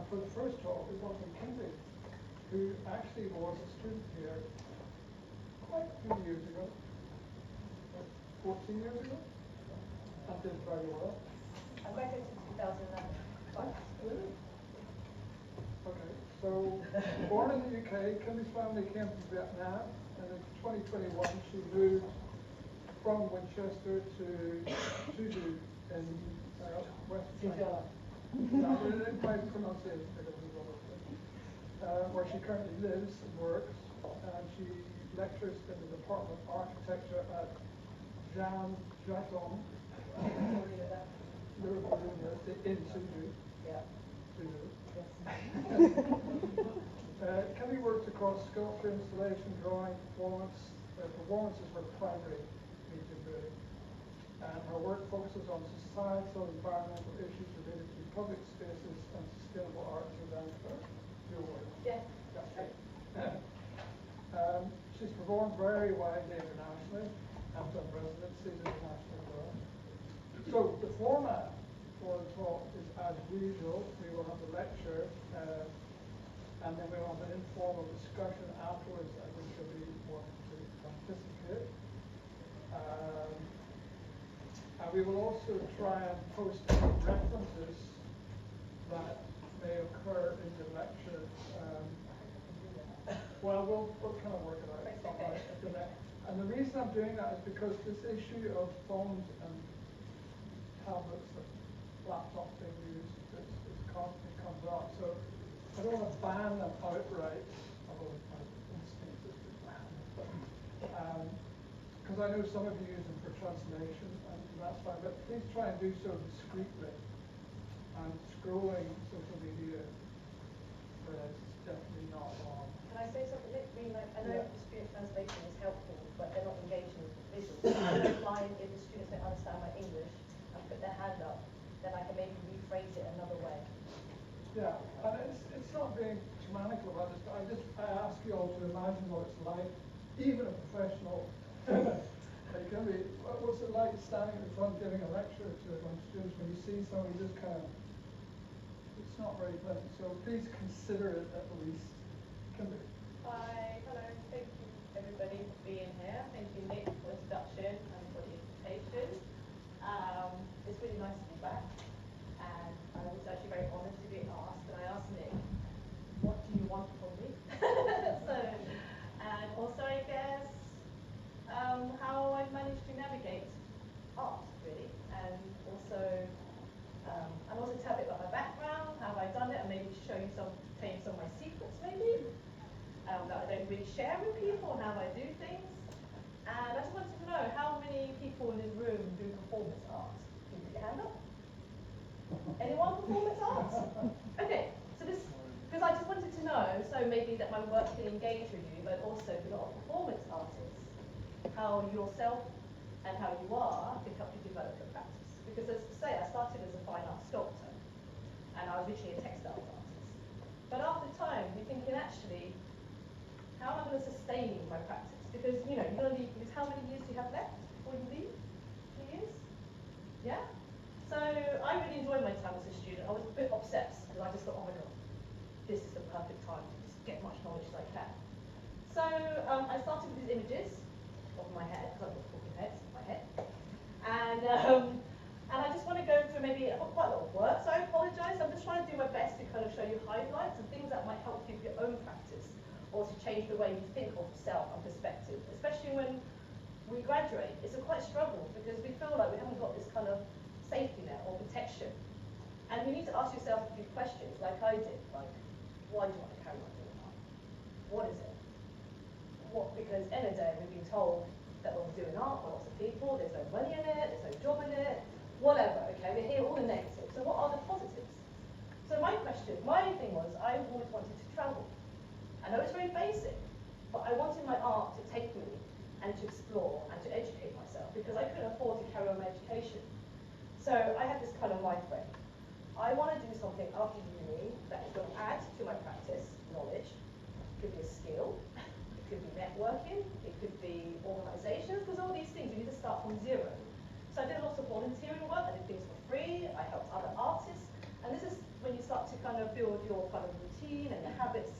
for the first talk, we welcome KIMVI, who actually was a student here quite a few years ago, like 14 years ago, and did very well. I graduated in 2011. Really? Okay, so born in the UK, KIMVI's family came from Vietnam, and in 2021 she moved from Winchester to Suzhou in West China. In my pronunciation, where she currently lives and works, and she lectures in the Department of Architecture at Jiatong University in Suzhou. Yeah. Suzhou. Yes. KIMVI works across sculpture, installation, drawing, performance. Performance is her primary medium, really. And her work focuses on societal, environmental issues related to public spaces and sustainable art and design. Your work. Yeah. That's right. She's performed very widely internationally and done residencies internationally as well. So the format for the talk is as usual. We will have a lecture and then we'll have an informal discussion afterwards at which you'll be wanting to participate. And we will also try and post any references that may occur in the lecture. Well, we'll kind of work it out. And the reason I'm doing that is because this issue of phones and tablets and laptops being used is constantly comes up. So I don't want to ban them outright, although my instinct is to ban them. Because I know some of you use them for translation, and that's fine, but please try and do so discreetly. And scrolling social media threads is definitely not wrong. Can I say something? I know student translation is helpful, but they're not engaging with visuals. I don't mind if the students don't understand my English and put their hand up, then I can maybe rephrase it another way. Yeah, and it's not being tyrannical about this, but I ask you all to imagine what it's like, even a professional. It can be, what's it like standing in front giving a lecture to a bunch of students when you see somebody just kind of, it's not very pleasant. So please consider it at least. KIMVI. Hi, hello, thank you everybody for being here. Thank you Nick for the introduction and for the invitation. It's really nice to be back, and I was actually very honoured to be asked, and I asked Nick, what do you want from me? And also I guess how I've managed to navigate art really, and also tell a bit about my background, how I've done it, and maybe tell you some of my secrets maybe. That I don't really share with people and how I do things. And I just wanted to know how many people in this room do performance art? Can you put your hand up? Anyone performance art? Okay, so this, because I just wanted to know, so maybe that my work can engage with you, but also if you're not a performance artist, how yourself and how you are can help you develop your practice. Because as I say, I started as a fine art sculptor, and I was originally a textile artist. But after time, you're thinking actually, how am I going to sustain my practice? Because you're going to leave, because how many years do you have left before you leave? 2 years? Yeah? So I really enjoyed my time as a student. I was a bit obsessed, because I just thought, oh my god, this is the perfect time to just get much knowledge as I can. So I started with these images of my head, because I've got talking heads in my head. And I just want to go through maybe, I've got quite a lot of work, so I apologise. I'm just trying to do my best to kind of show you highlights and things that might help you with your own practice, or to change the way you think of yourself and perspective, especially when we graduate. It's a quite struggle because we feel like we haven't got this kind of safety net or protection. And you need to ask yourself a few questions, like I did, like, why do you want to carry on doing art? What is it? What? Because in a day we've been told that when we're doing art for lots of people, there's no money in it, there's no job in it, whatever, okay? We hear all the negatives. So what are the positives? So my thing was, I always wanted to travel. I know it's very basic, but I wanted my art to take me and to explore and to educate myself because I couldn't afford to carry on my education. So I had this kind of life frame. I want to do something after uni that is going to add to my practice knowledge. It could be a skill, it could be networking, it could be organisations, because all these things you need to start from zero. So I did lots of volunteering work, I did things for free, I helped other artists, and this is when you start to kind kind of build your kind of routine and your habits,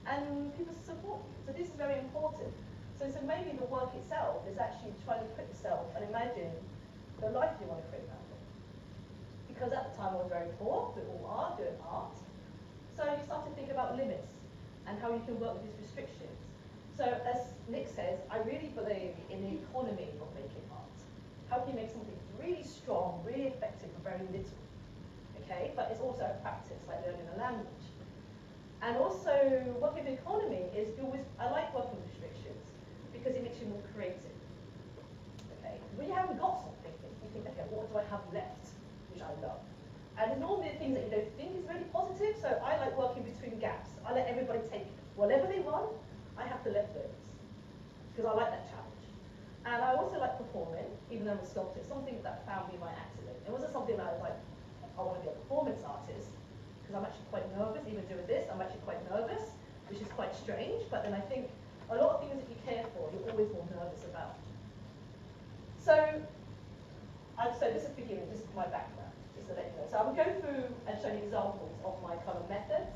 and people support you. So this is very important. So maybe the work itself is actually trying to put yourself and imagine the life you want to create around it. Because at the time I was very poor, we all are doing art. So you start to think about limits and how you can work with these restrictions. So as Nick says, I really believe in the economy of making art. How can you make something really strong, really effective for very little? Okay, but it's also a practice, like learning a language. And also, working with economy is I like working with restrictions because it makes you more creative. Okay, when you haven't got something, you think, okay, what do I have left, which I love. And it's normally the things that you don't think is really positive, so I like working between gaps. I let everybody take whatever they want, I have to let those, because I like that challenge. And I also like performing, even though I'm a sculptor. It's something that found me by accident. It wasn't something that I was like, I want to be a performance artist, because I'm actually quite nervous, even doing this, I'm actually quite nervous, which is quite strange, but then I think a lot of things that you care for, you're always more nervous about. So this is beginning, this is my background, just to let you know. So I will go through and show you examples of my kind of methods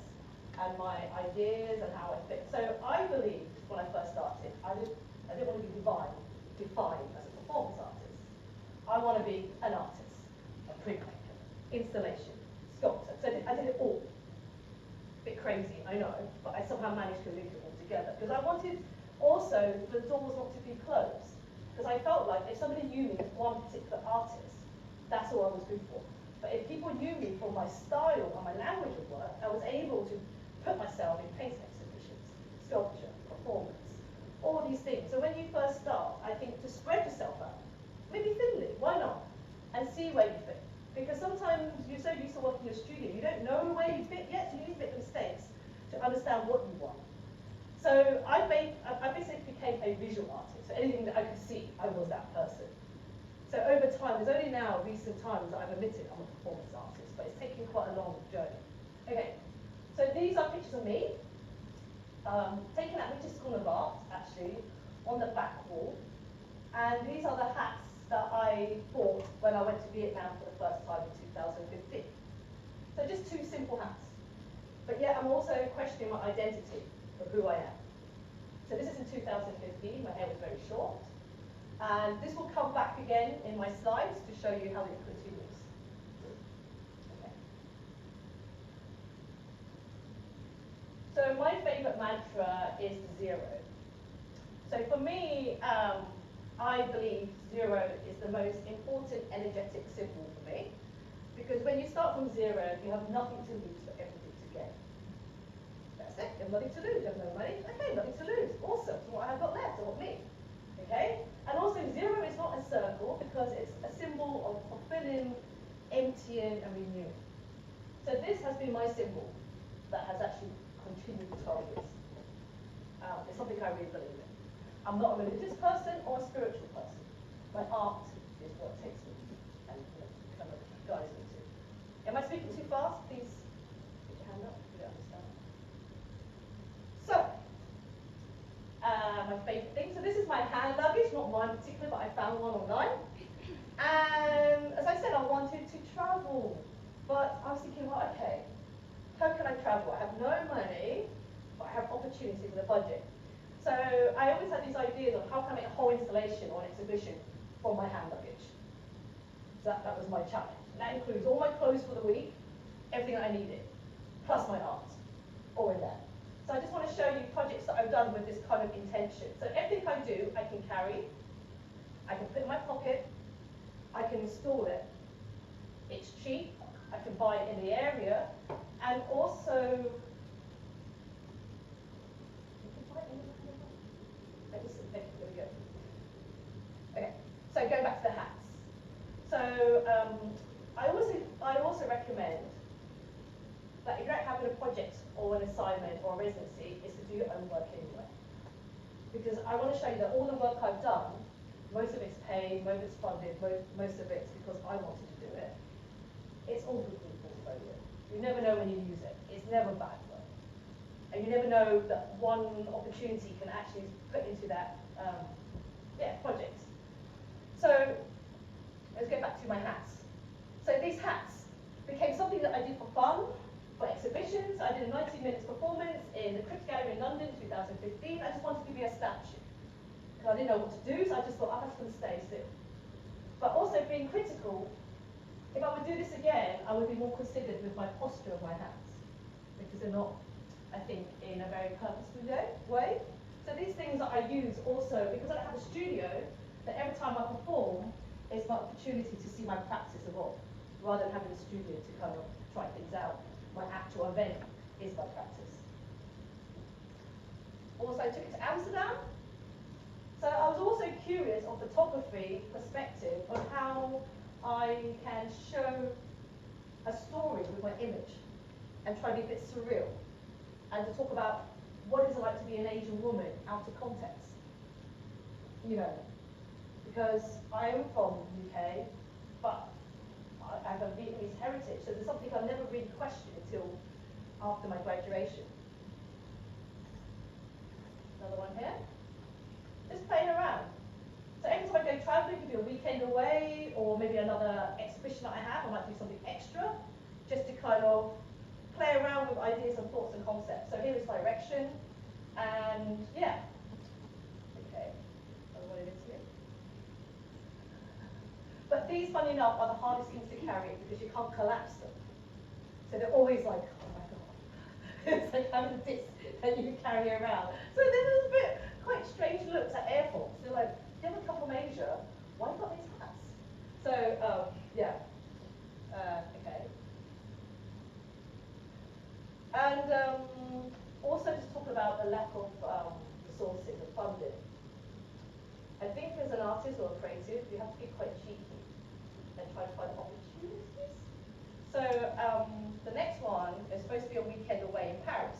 and my ideas and how I fit. So I believed when I first started, I didn't want to be defined as a performance artist. I want to be an artist, a printmaker, installation, sculptor. So I did it all. A bit crazy, I know, but I somehow managed to link it all together. Because I wanted also the doors not to be closed. Because I felt like if somebody knew me as one particular artist, that's all I was good for. But if people knew me for my style and my language of work, I was able to put myself in painting exhibitions, sculpture, performance, all these things. So when you first start, I think to spread yourself out, maybe thinly, why not? And see where you fit. Because sometimes you're so used to working in a studio, you don't know where you fit yet, so you need to make mistakes to understand what you want. So I basically became a visual artist. So anything that I could see, I was that person. So over time, there's only now recent times that I've admitted I'm a performance artist, but it's taken quite a long journey. Okay, so these are pictures of me, taken at British School of Art, actually, on the back wall. And these are the hats that I bought when I went to Vietnam for the first time in 2015. So just two simple hats. But yet I'm also questioning my identity of who I am. So this is in 2015, my hair was very short. And this will come back again in my slides to show you how it continues. Okay. So my favorite mantra is zero. So for me, I believe zero is the most important energetic symbol for me. Because when you start from zero, you have nothing to lose but everything to gain. That's it, you have nothing to lose, you have no money, okay, nothing to lose, awesome, so what I have got left, or what me, okay? And also zero is not a circle because it's a symbol of fulfilling, emptying, and renewing. So this has been my symbol that has actually continued for 12 years. It's something I really believe in. I'm not a religious person or a spiritual person. My art is what takes me and kind of guides me to. Am I speaking too fast? Please put your hand up if you don't understand. So, my favourite thing. So this is my hand luggage, not mine particularly, but I found one online. And as I said, I wanted to travel. But I was thinking, well, okay, how can I travel? I have no money, but I have opportunity with a budget. So I always had these ideas of how can I make a whole installation or an exhibition from my hand luggage. So that was my challenge. And that includes all my clothes for the week, everything I needed, plus my art, all in there. So I just want to show you projects that I've done with this kind of intention. So everything I do, I can carry, I can put in my pocket, I can install it. It's cheap, I can buy it in the area, and also, there we go. Okay, so going back to the hats. So I also recommend that if you're not having a project or an assignment or a residency, is to do your own work anyway. Because I want to show you that all the work I've done, most of it's paid, most of it's funded, most of it's because I wanted to do it. It's all good for the portfolio. You never know when you use it. It's never bad work. And you never know that one opportunity can actually put into that project. So let's go back to my hats. So these hats became something that I did for fun, for exhibitions. I did a 90 minutes performance in the Crypt Gallery in London, 2015. I just wanted to be a statue. Because I didn't know what to do, so I just thought, I'm just going to stay still. But also being critical, if I would do this again, I would be more considered with my posture of my hands. Because they're not, I think, in a very purposeful way. So these things that I use also, because I don't have a studio, that every time I perform, it's my opportunity to see my practice evolve, rather than having a studio to kind of try things out. My actual event is my practice. Also, I took it to Amsterdam. So I was also curious of photography perspective on how I can show a story with my image and try to be a bit surreal, and to talk about what is it like to be an Asian woman out of context. You know, because I am from the UK, but I have a Vietnamese heritage, so there's something I've never really questioned until after my graduation. Another one here. Just playing around. So every time I go traveling, could be a weekend away, or maybe another exhibition that I have, I might do something extra, just to kind of play around with ideas and thoughts and concepts. So here is direction, and yeah. Okay, I'll roll it into it. But these, funny enough, are the hardest things to carry because you can't collapse them. So they're always like, oh my god. It's like having a disc that you carry around. So there's a bit quite strange looks at airports. They're like, you ever come from Asia? Why you got these hats? So yeah. Okay. And also just talk about the lack of resources and funding. I think as an artist or a creative, you have to be quite cheeky and try to find opportunities. So the next one is supposed to be a weekend away in Paris.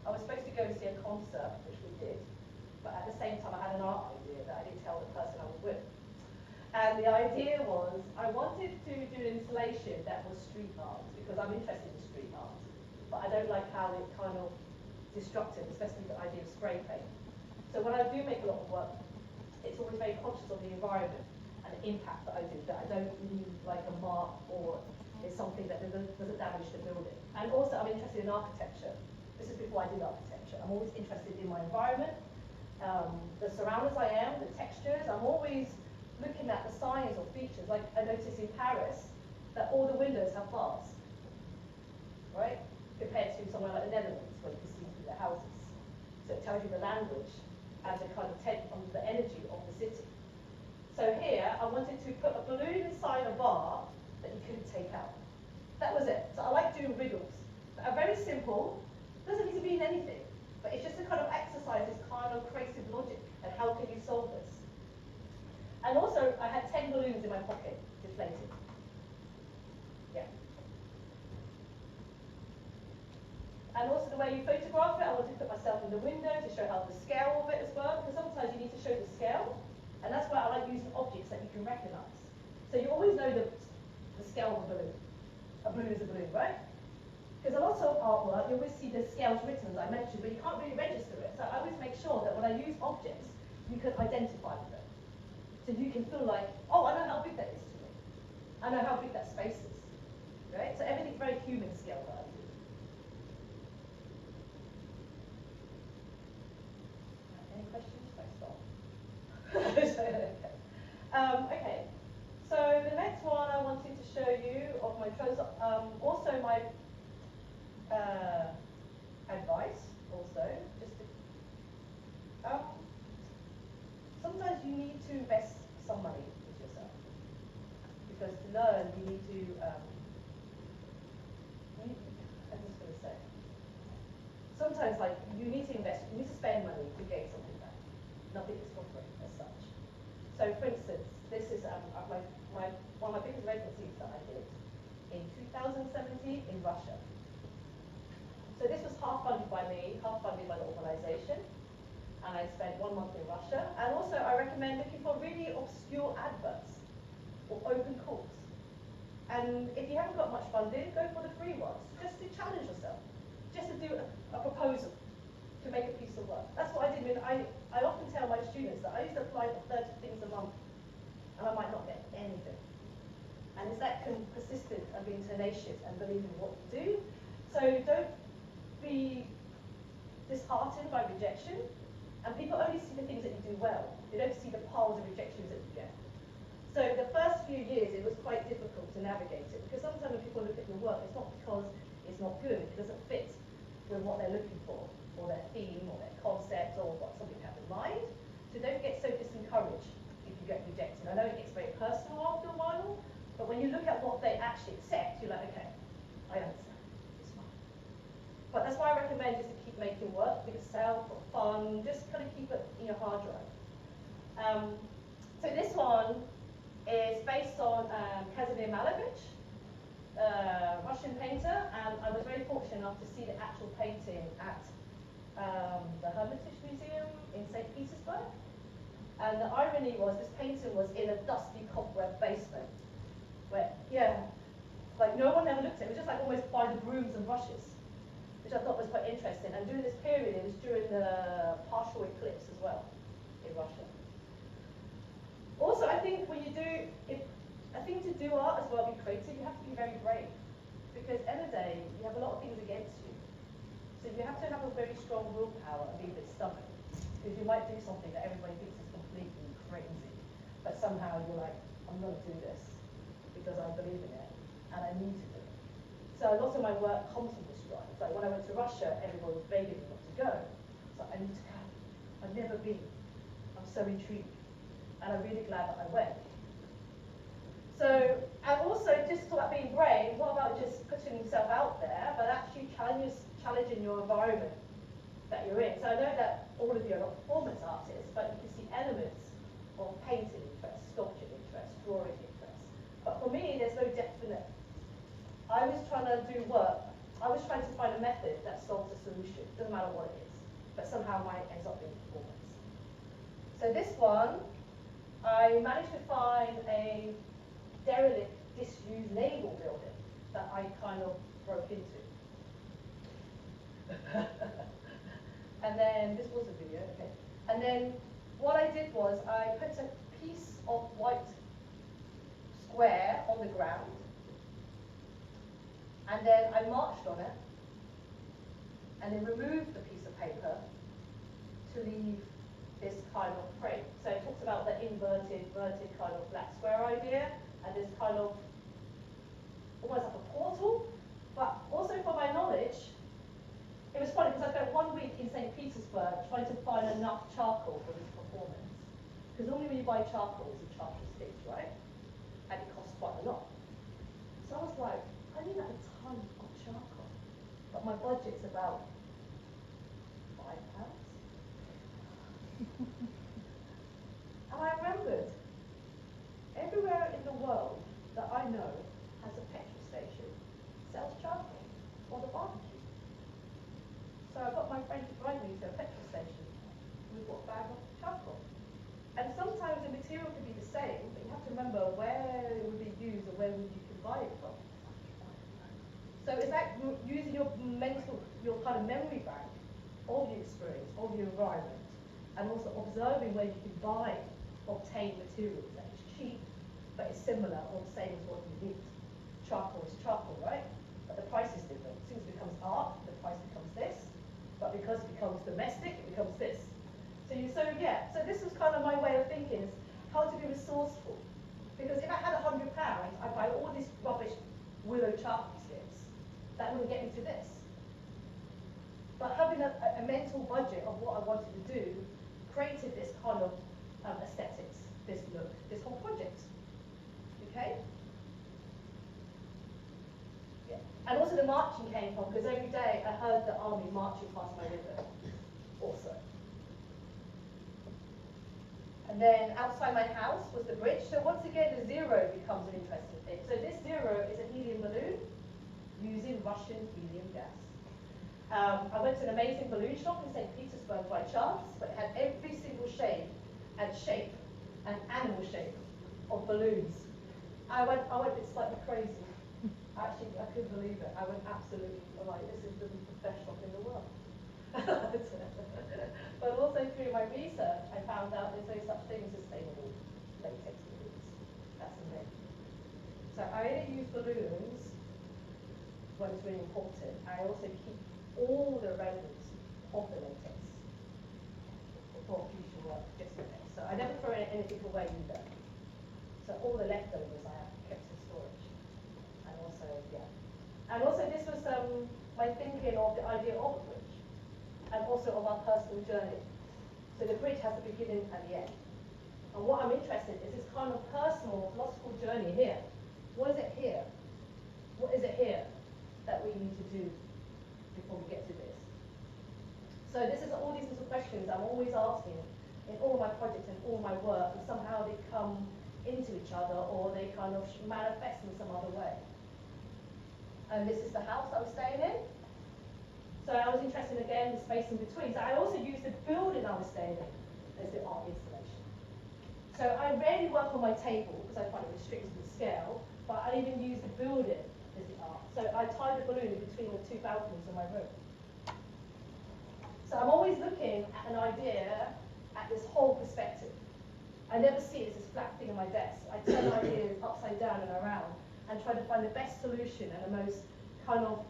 I was supposed to go and see a concert, which we did, but at the same time I had an art idea that I didn't tell the person I was with. And the idea was, I wanted to do an installation that was street art, because I'm interested in street art, but I don't like how it kind of destructive, especially the idea of spray paint. So when I do make a lot of work, it's always very conscious of the environment and the impact that I do, that I don't leave like a mark or it's something that doesn't damage the building. And also I'm interested in architecture. This is before I did architecture. I'm always interested in my environment, the surroundings I am, the textures. I'm always looking at the signs or features. Like I noticed in Paris that all the windows have bars, right? Compared to somewhere like the Netherlands where you can see through the houses. So it tells you the language and the kind of the energy of the city. So here, I wanted to put a balloon inside a bar that you couldn't take out. That was it. So I like doing riddles that are very simple, doesn't need to mean anything, but it's just to kind of exercise this kind of creative logic and how can you solve this. And also, I had 10 balloons in my pocket, deflated. Yeah. And also the way you photograph it, I wanted to put myself in the window to show how the scale of it as well, because sometimes you need to show the scale, and that's why I like using objects that you can recognize. So you always know the scale of a balloon. A balloon is a balloon, right? Because a lot of artwork, you always see the scales written, as I mentioned, but you can't really register it. So I always make sure that when I use objects, you can identify with them. So you can feel like, oh, I know how big that is to me. I know how big that space is, right? So everything's very human scale that I do. Any questions? Should I stop? Okay. So the next one I wanted to show you of my close-up, also my advice, also, just to, sometimes you need to invest some money into yourself, because to learn you need to, I'm just going to say, sometimes like you need to invest, you need to spend money to gain something back. Nothing is for free as such. So for instance, this is one of my biggest residencies that I did in 2017 in Russia. So this was half funded by me, half funded by the organisation, and I spent 1 month in Russia. And also I recommend looking for really obscure adverts or open calls. And if you haven't got much funding, go for the free ones, just to challenge yourself, just to do a proposal to make a piece of work. That's what I did. I often tell my students that I used to apply for 30 things a month, and I might not get anything. And it's that persistent and being tenacious and believing what you do So don't be disheartened by rejection, and people only see the things that you do well. They don't see the piles of rejections that you get. So the first few years, it was quite difficult to navigate it, because sometimes when people look at your work, it's not because it's not good, it doesn't fit with what they're looking for, or their theme, or their concept, or what something they have in mind. So don't get so disencouraged if you get rejected. I know it gets very personal after a while, but when you look at what they actually accept, you're like, okay, I understand, it's fine. But that's why I recommend just to keep making work for yourself, for fun, just kind of keep it in your hard drive. So this one is based on Kazimir Malevich, Russian painter, and I was very fortunate enough to see the actual painting at the Hermitage Museum in St. Petersburg. And the irony was this painting was in a dusty cobweb basement, where, like no one ever looked at it. It was just like almost by the brooms and brushes, which I thought was quite interesting. And during this period, it was during the partial eclipse as well in Russia. Also, I think when you do, I think to do art as well, be creative, you have to be very brave. Because end of the day, you have a lot of things against you. So you have to have a very strong willpower and be a bit stubborn. Because you might do something that everybody thinks is completely crazy. But somehow you're like, I'm going to do this because I believe in it and I need to do it. So a lot of my work comes from this drive. Like when I went to Russia, everyone was begging me not to go. So I need to go. I've never been. I'm so intrigued. And I'm really glad that I went. So, and also just talk about being brave, what about just putting yourself out there, but actually challenging your environment that you're in. So I know that all of you are not performance artists, but you can see elements of painting interest, sculpture interest, drawing interest. But for me, there's no definite. I was trying to do work, I was trying to find a method that solves a solution, doesn't matter what it is, but somehow mine ends up being performance. So this one, I managed to find a derelict, disused naval building that I kind of broke into. And then, this was a video, okay. And then what I did was I put a piece of white square on the ground, and then I marched on it, and then removed the piece of paper to leave this kind of frame. So it talks about the inverted kind of black square idea, and this kind of almost like a portal. But also for my knowledge, it was funny because I spent 1 week in St. Petersburg trying to find enough charcoal for this performance. Because normally when you buy charcoal, it's a charcoal sticks, right? And it costs quite a lot. So I was like, I need like a ton of charcoal. But my budget's about £5. And I remembered, everywhere in the world that I know has a petrol station, sells charcoal for the barbecue. So I got my friend to drive me to a petrol station. We bought a bag of charcoal. And sometimes the material could be the same, but you have to remember where it would be used or where you could buy it from. So it's like using your kind of memory bank of your experience, of your environment, and also observing where you can obtain materials that is cheap, but is similar or the same as what you need. Charcoal is charcoal, right? But the price is different. As soon as it becomes art, the price becomes this. But because it becomes domestic, it becomes this. So this is kind of my way of thinking, is how to be resourceful. Because if I had £100, I'd buy all these rubbish willow charcoal sticks. That wouldn't get me to this. But having a mental budget of what I wanted to do created this kind of aesthetics, this look, this whole project. Okay? Yeah. And also the marching came from, because every day I heard the army marching past my window also. And then outside my house was the bridge. So once again, the zero becomes an interesting thing. So this zero is a helium balloon using Russian helium gas. I went to an amazing balloon shop in St. Petersburg by chance, but it had every single shade and shape and animal shape of balloons. I went a bit slightly crazy. Actually, I couldn't believe it. I went absolutely, like, this is the best shop in the world. But also through my research, I found out there's no such thing as sustainable latex balloons. That's amazing. So I only use balloons when it's really important. I also keep all the remnants of the latex for future work, just in case. So I never throw anything away either. So all the leftovers I have kept in storage. And also, yeah. And also this was my thinking of the idea of a bridge, and also of our personal journey. So the bridge has a beginning and the end. And what I'm interested in is this kind of personal, philosophical journey here. What is it here? What is it here that we need to do before we get to this? So this is all these little questions I'm always asking in all my projects and all my work, and somehow they come into each other, or they kind of manifest in some other way. And this is the house I was staying in. So I was interested again in the space in between. So I also used the building I was staying in as the art installation. So I rarely work on my table because I find it restricted to scale, but I even use the building as the art. So I tied the balloon in between the two balconies in my room. So I'm always looking at an idea at this whole perspective. I never see it as this flat thing on my desk. I turn ideas upside down and around and try to find the best solution and the most kind of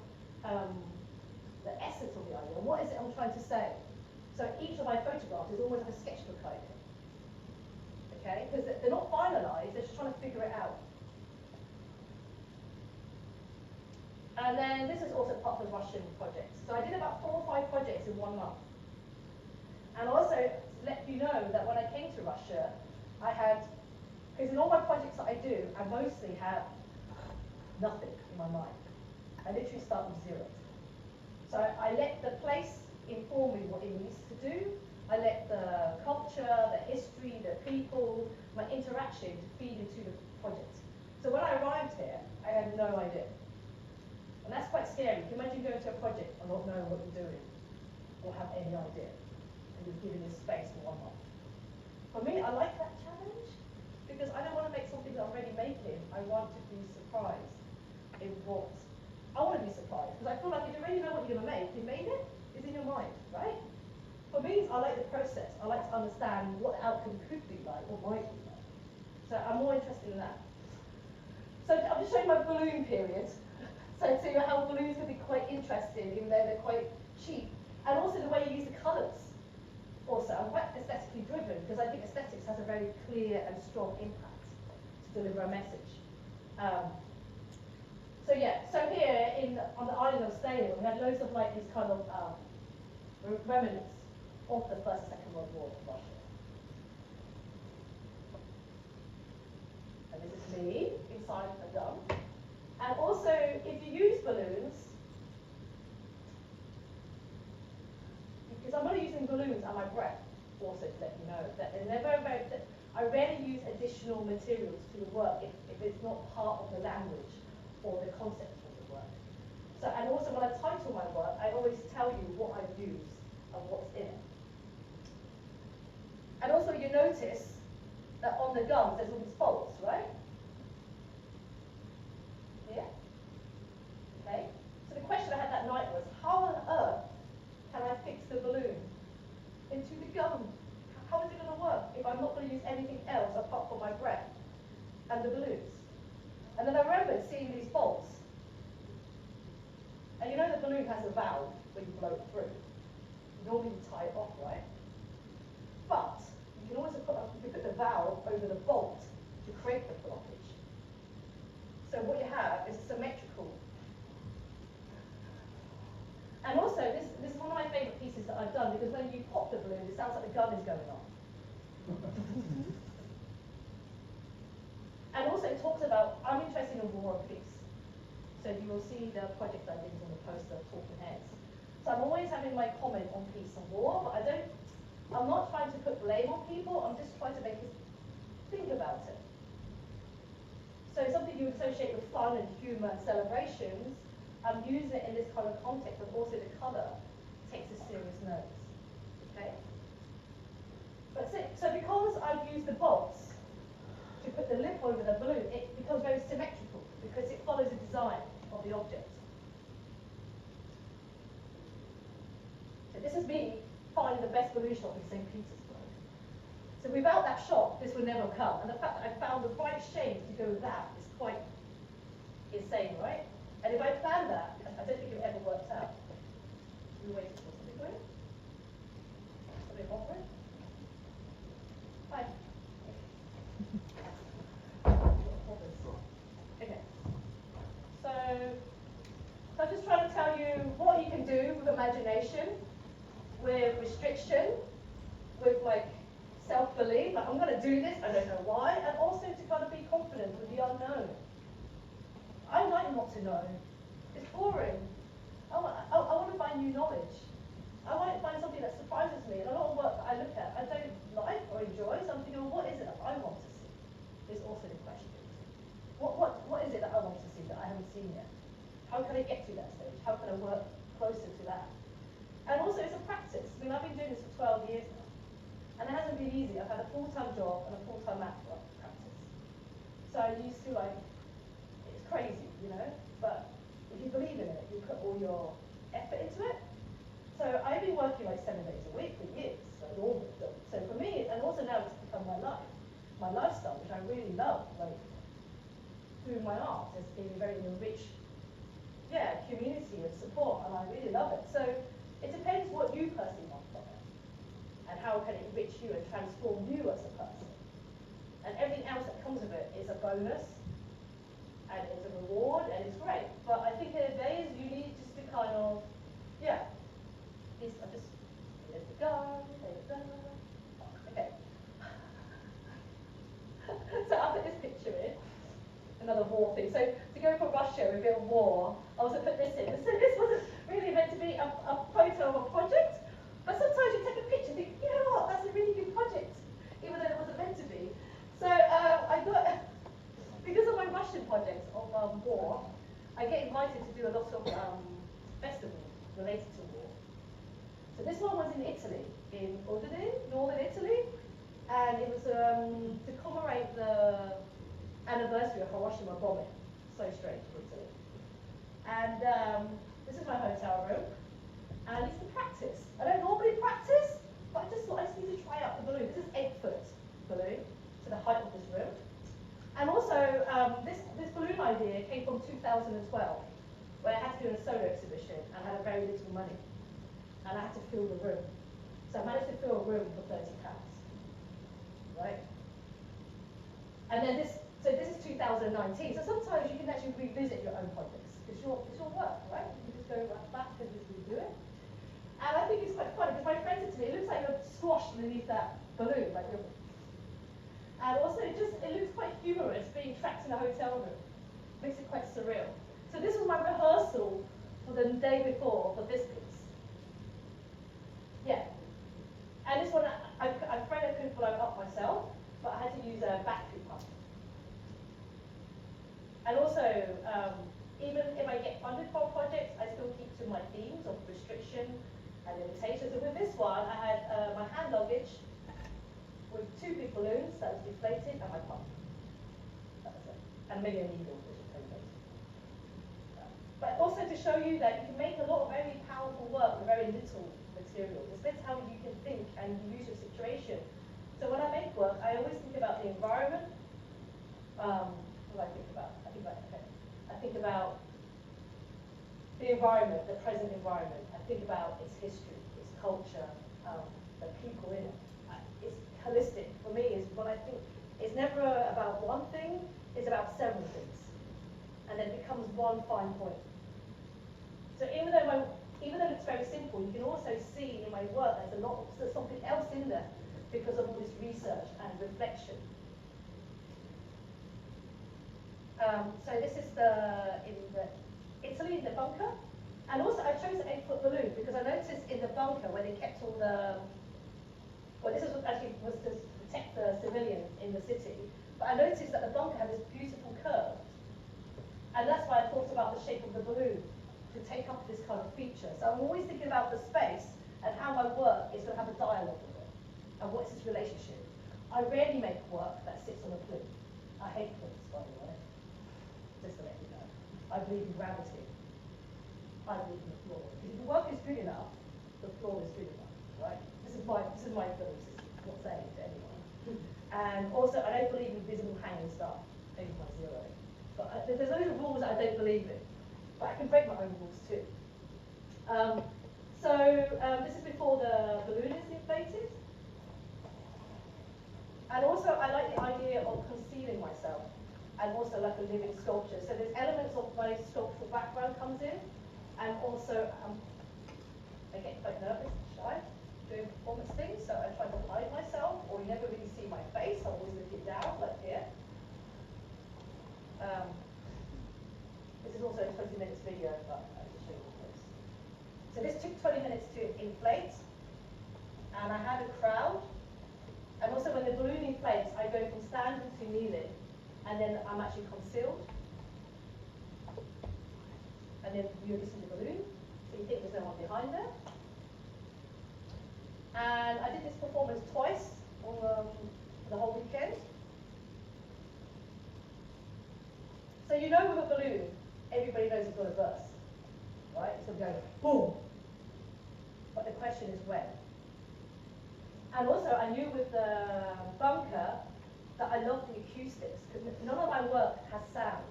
the essence of the idea. What is it I'm trying to say? So each of my photographs is almost like a sketchbook idea. Okay? Because they're not finalized, they're just trying to figure it out. And then this is also part of the Russian project. So I did about 4 or 5 projects in 1 month. And also, to let you know that when I came to Russia, I had, because in all my projects that I do, I mostly have nothing in my mind. I literally start with 0. So I let the place inform me what it needs to do. I let the culture, the history, the people, my interaction to feed into the project. So when I arrived here, I had no idea. And that's quite scary. Can you imagine going to a project and not knowing what you're doing, or have any idea, and you're given this space for 1 month? For me, I like that challenge, because I don't want to make something that I'm already making. I want to be surprised in what, I want to be surprised, because I feel like if you already know what you're going to make, you made it, it's in your mind, right? For me, I like the process. I like to understand what the outcome could be like, or might be like. So I'm more interested in that. So I'm just showing my balloon period. So see how balloons can be quite interesting, even though they're quite cheap. And also the way you use the colours. Also, I'm quite aesthetically driven, because I think aesthetics has a very clear and strong impact to deliver a message. So yeah, so here on the island of staying, we had loads of like these kind of remnants of the First and Second World War in Russia. And this is me inside a gun. And also, if you use balloons, because I'm only using balloons and my breath, also to let you know that they're never very, I rarely use additional materials to the work if it's not part of the language or the concept of the work. So, and also when I title my work, I always tell you what I've used and what's in it. And also you notice that on the guns there's all these bolts, right? Yeah? Okay? So the question I had that night was, how on earth can I fix the balloon into the gun? How is it going to work if I'm not going to use anything else apart from my breath and the balloons? And then I remembered seeing these bolts. And you know the balloon has a valve when you blow it through. Normally you tie it off, right? But you can also put the valve over the bolt to create the blockage. So what you have is a symmetrical. And also, this is one of my favourite pieces that I've done, because when you pop the balloon, it sounds like the gun is going off. And also it talks about, I'm interested in war and peace. So you will see the project I did on the poster, Talking Heads. So I'm always having my comment on peace and war, but I'm not trying to put blame on people, I'm just trying to make us think about it. So something you associate with fun and humour and celebrations, I'm using it in this kind of context, but also the colour takes a serious note. Okay? But so because I've used the bolts to put the lip over the balloon, it becomes very symmetrical, because it follows the design of the object. So this is me finding the best balloon shot in St. Petersburg. So without that shot, this would never have come. And the fact that I found the right shade to go with that is quite insane, right? And if I planned that, what you can do with imagination, with restriction, with like self-belief, like I'm going to do this, I don't know why, and also to kind of be confident with the unknown. I like not to know. It's boring. I want to find new knowledge. I want to find something that surprises me. And a lot of work that I look at, I don't like or enjoy, so I'm thinking, well, what is it that I want to see? Is also the question. What is it that I want to see that I haven't seen yet? How can I get to that stage? How can I work closer to that? And also, it's a practice. I mean, I've been doing this for 12 years now. And it hasn't been easy. I've had a full-time job and a full-time math practice. So I used to like, it's crazy, you know? But if you believe in it, you put all your effort into it. So I've been working like 7 days a week for years, like normal job. So for me, and also now it's become my life, my lifestyle, which I really love. Like, through my art, it's been a very enriched, community of support, and I really love it. So it depends what you personally want from it, and how can it enrich you and transform you as a person. And everything else that comes of it is a bonus, and it's a reward, and it's great. But I think there are days you need just to kind of, I just let it go, let it go. Okay. So I'll put this picture in, another war thing. So to go for Russia, a bit of war, I also put this in. So this wasn't really meant to be a photo of a project, but sometimes you take a picture and think, you know what, that's a really good project, even though it wasn't meant to be. So I got, because of my Russian project of war, I get invited to do a lot of festivals related to war. So this one was in Italy, in Udine, northern Italy, and it was to commemorate the anniversary of Hiroshima bombing. So strange, Italy. And this is my hotel room, and it's the practice. I don't normally practice, but I just thought I just need to try out the balloon. This is 8-foot balloon to the height of this room. And also, this balloon idea came from 2012, where I had to do a solo exhibition and had very little money. And I had to fill the room. So I managed to fill a room for £30, right? And then this is 2019. So sometimes you can actually revisit your own projects. It's your work, right? You can just go back and just redo it. And I think it's quite funny because my friend said to me, it looks like you're squashed underneath that balloon, like you're. And also it looks quite humorous being trapped in a hotel room. Makes it quite surreal. So this was my rehearsal for the day before for this piece. Yeah. And this one, I'm afraid I couldn't blow it up myself, but I had to use a battery pump. And also, even if I get funded for projects, I still keep to my themes of restriction and limitations. And with this one, I had my hand luggage with 2 big balloons that was deflated and my pump. That was it. And maybe a needle, which is very basic. But also to show you that you can make a lot of very powerful work with very little material. It depends how you can think and use your situation. So when I make work, I always think about the environment. What do I think about? I think about the environment, the present environment. I think about its history, its culture, the people in it. It's holistic. For me, is what I think. It's never about one thing. It's about several things, and then it becomes one fine point. So even though it looks very simple, you can also see in my work there's something else in there because of all this research and reflection. So this is in Italy, in the bunker. And also I chose an 8-foot balloon because I noticed in the bunker where they kept all this was to protect the civilians in the city. But I noticed that the bunker had this beautiful curve. And that's why I thought about the shape of the balloon to take up this kind of feature. So I'm always thinking about the space and how my work is going to have a dialogue with it. And what's its relationship. I rarely make work that sits on a plinth. I hate plinths, by the way. Just to let you know. I believe in gravity. I believe in the floor. If the work is good enough, the floor is good enough, right? This is my belief system. I'm not saying it to anyone. And also, I don't believe in visible hanging stuff. Maybe my zero. But there's loads of rules that I don't believe in. But I can break my own rules too. This is before the balloon is inflated. And also, I like the idea of concealing myself, and also like a living sculpture. So there's elements of my sculptural background comes in, And also, I get quite nervous, shy, doing performance things, so I try to hide myself, or you never really see my face, I always look it down, like here. This is also a 20 minutes video, but I'll just show you this. So this took 20 minutes to inflate, and I had a crowd. And also when the balloon inflates, I go from standing to kneeling, and then I'm actually concealed. And then you listen to the balloon, so you think there's no one behind there. And I did this performance twice on the whole weekend. So you know with a balloon, everybody knows it's going to burst, right? It's going to go boom. But the question is when. And also I knew with the bunker that I love the acoustics, because none of my work has sound.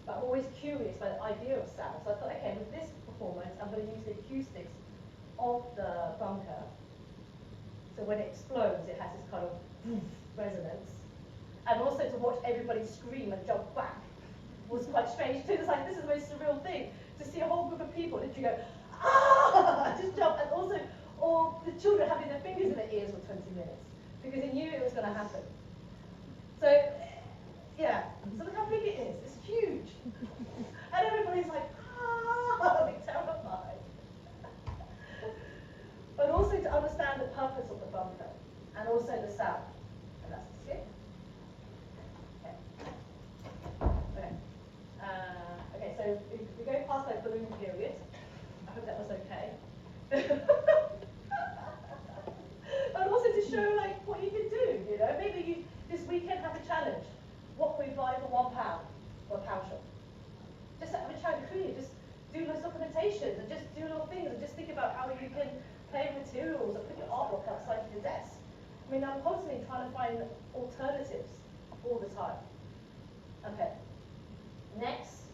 But I'm always curious about the idea of sound. So I thought, okay, with this performance, I'm going to use the acoustics of the bunker. So when it explodes, it has this kind of resonance. And also to watch everybody scream and jump back was quite strange too. It's like, this is the most surreal thing, to see a whole group of people literally go, ah, just jump, and also, or the children having their fingers in their ears for 20 minutes, because they knew it was going to happen. So, yeah, so look how big it is, it's huge. And everybody's like, ah, they're terrified. But also to understand the purpose of the bunker, and also the sound. And that's the skip. Okay. Okay, so we go past that balloon period. I hope that was okay. But also to show like what you can do, you know. Maybe you this weekend have a challenge. What can we buy for £1 for a pound shop? Just have a challenge, just do those documentations and just do little things and just think about how you can play materials and put your artwork outside your desk. I mean, I'm constantly trying to find alternatives all the time. Okay. Next,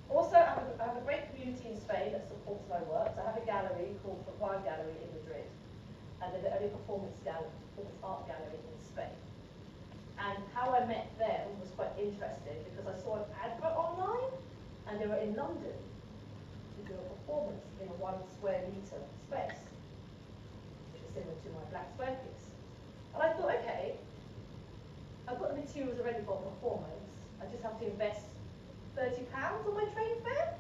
also I have a great community in Spain that supports my work. So I have a gallery called the Wine Gallery in Madrid, and they're the only performance art gallery in Spain. And how I met them was quite interesting because I saw an advert online, and they were in London to do a performance in a 1 square metre space, which is similar to my black square piece. And I thought, okay, I've got the materials already for a performance. I just have to invest £30 on my train fare,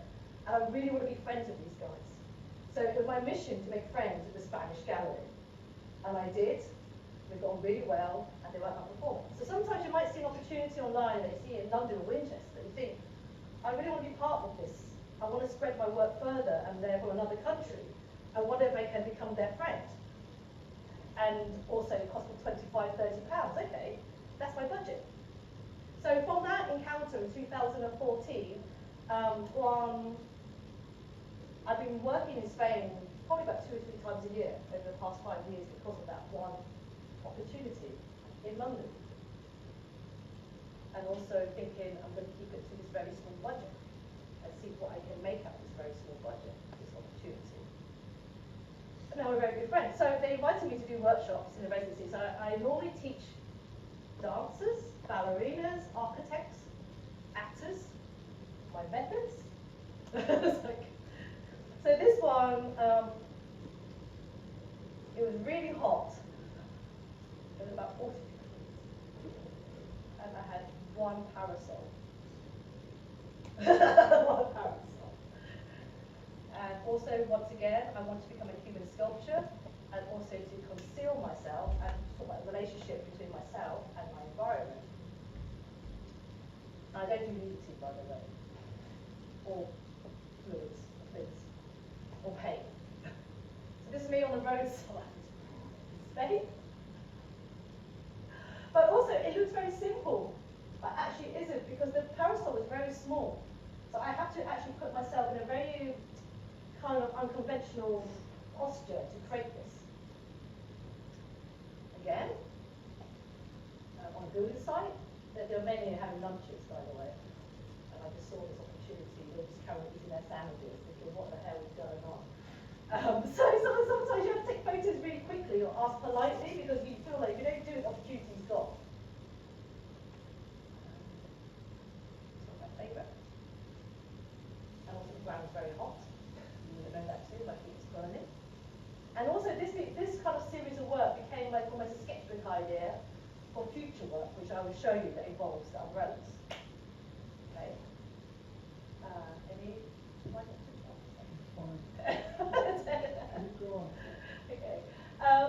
and I really want to be friends with these guys. So it was my mission to make friends with the Spanish gallery, and I did. We got on really well, and they like my performance. So sometimes you might see an opportunity online that you see in London or Winchester, you think, I really want to be part of this. I want to spread my work further, and therefore another country. And what if I can become their friend? And also it cost me £25, £30. Okay, that's my budget. So from that encounter in 2014, I've been working in Spain probably about 2 or 3 times a year over the past 5 years because of that one opportunity in London. And also thinking I'm going to keep it to this very small budget and see what I can make out of this very small budget, this opportunity. And now we're very good friends. So they invited me to do workshops in the residency. So I normally teach dancers, ballerinas, architects, actors, my methods. So this one, it was really hot. It was about 40 degrees. And I had one parasol. One parasol. And also, once again, I want to become a Cuban sculptor, and also to conceal myself and talk about the relationship between myself and my environment. I don't do nudity, by the way, or fluids, or pain. So this is me on the roadside, Spain. But also, it looks very simple, but actually it isn't, because the parasol is very small. So I have to actually put myself in a very kind of unconventional posture to create this. Again, on a building site, there are many having lunches, by the way, and I just saw this opportunity. They were just carrying eating their sandwiches, thinking, what the hell is going on? So sometimes you have to take photos really quickly or ask politely because you feel like if you don't do it, the opportunity's gone. It's not my favourite. And also ground very hot. You would know that too, like it's burning. And also this kind of series of work became like almost a sketchbook idea for future work, which I will show you that involves the umbrellas. Okay. Any? Keep going. Okay.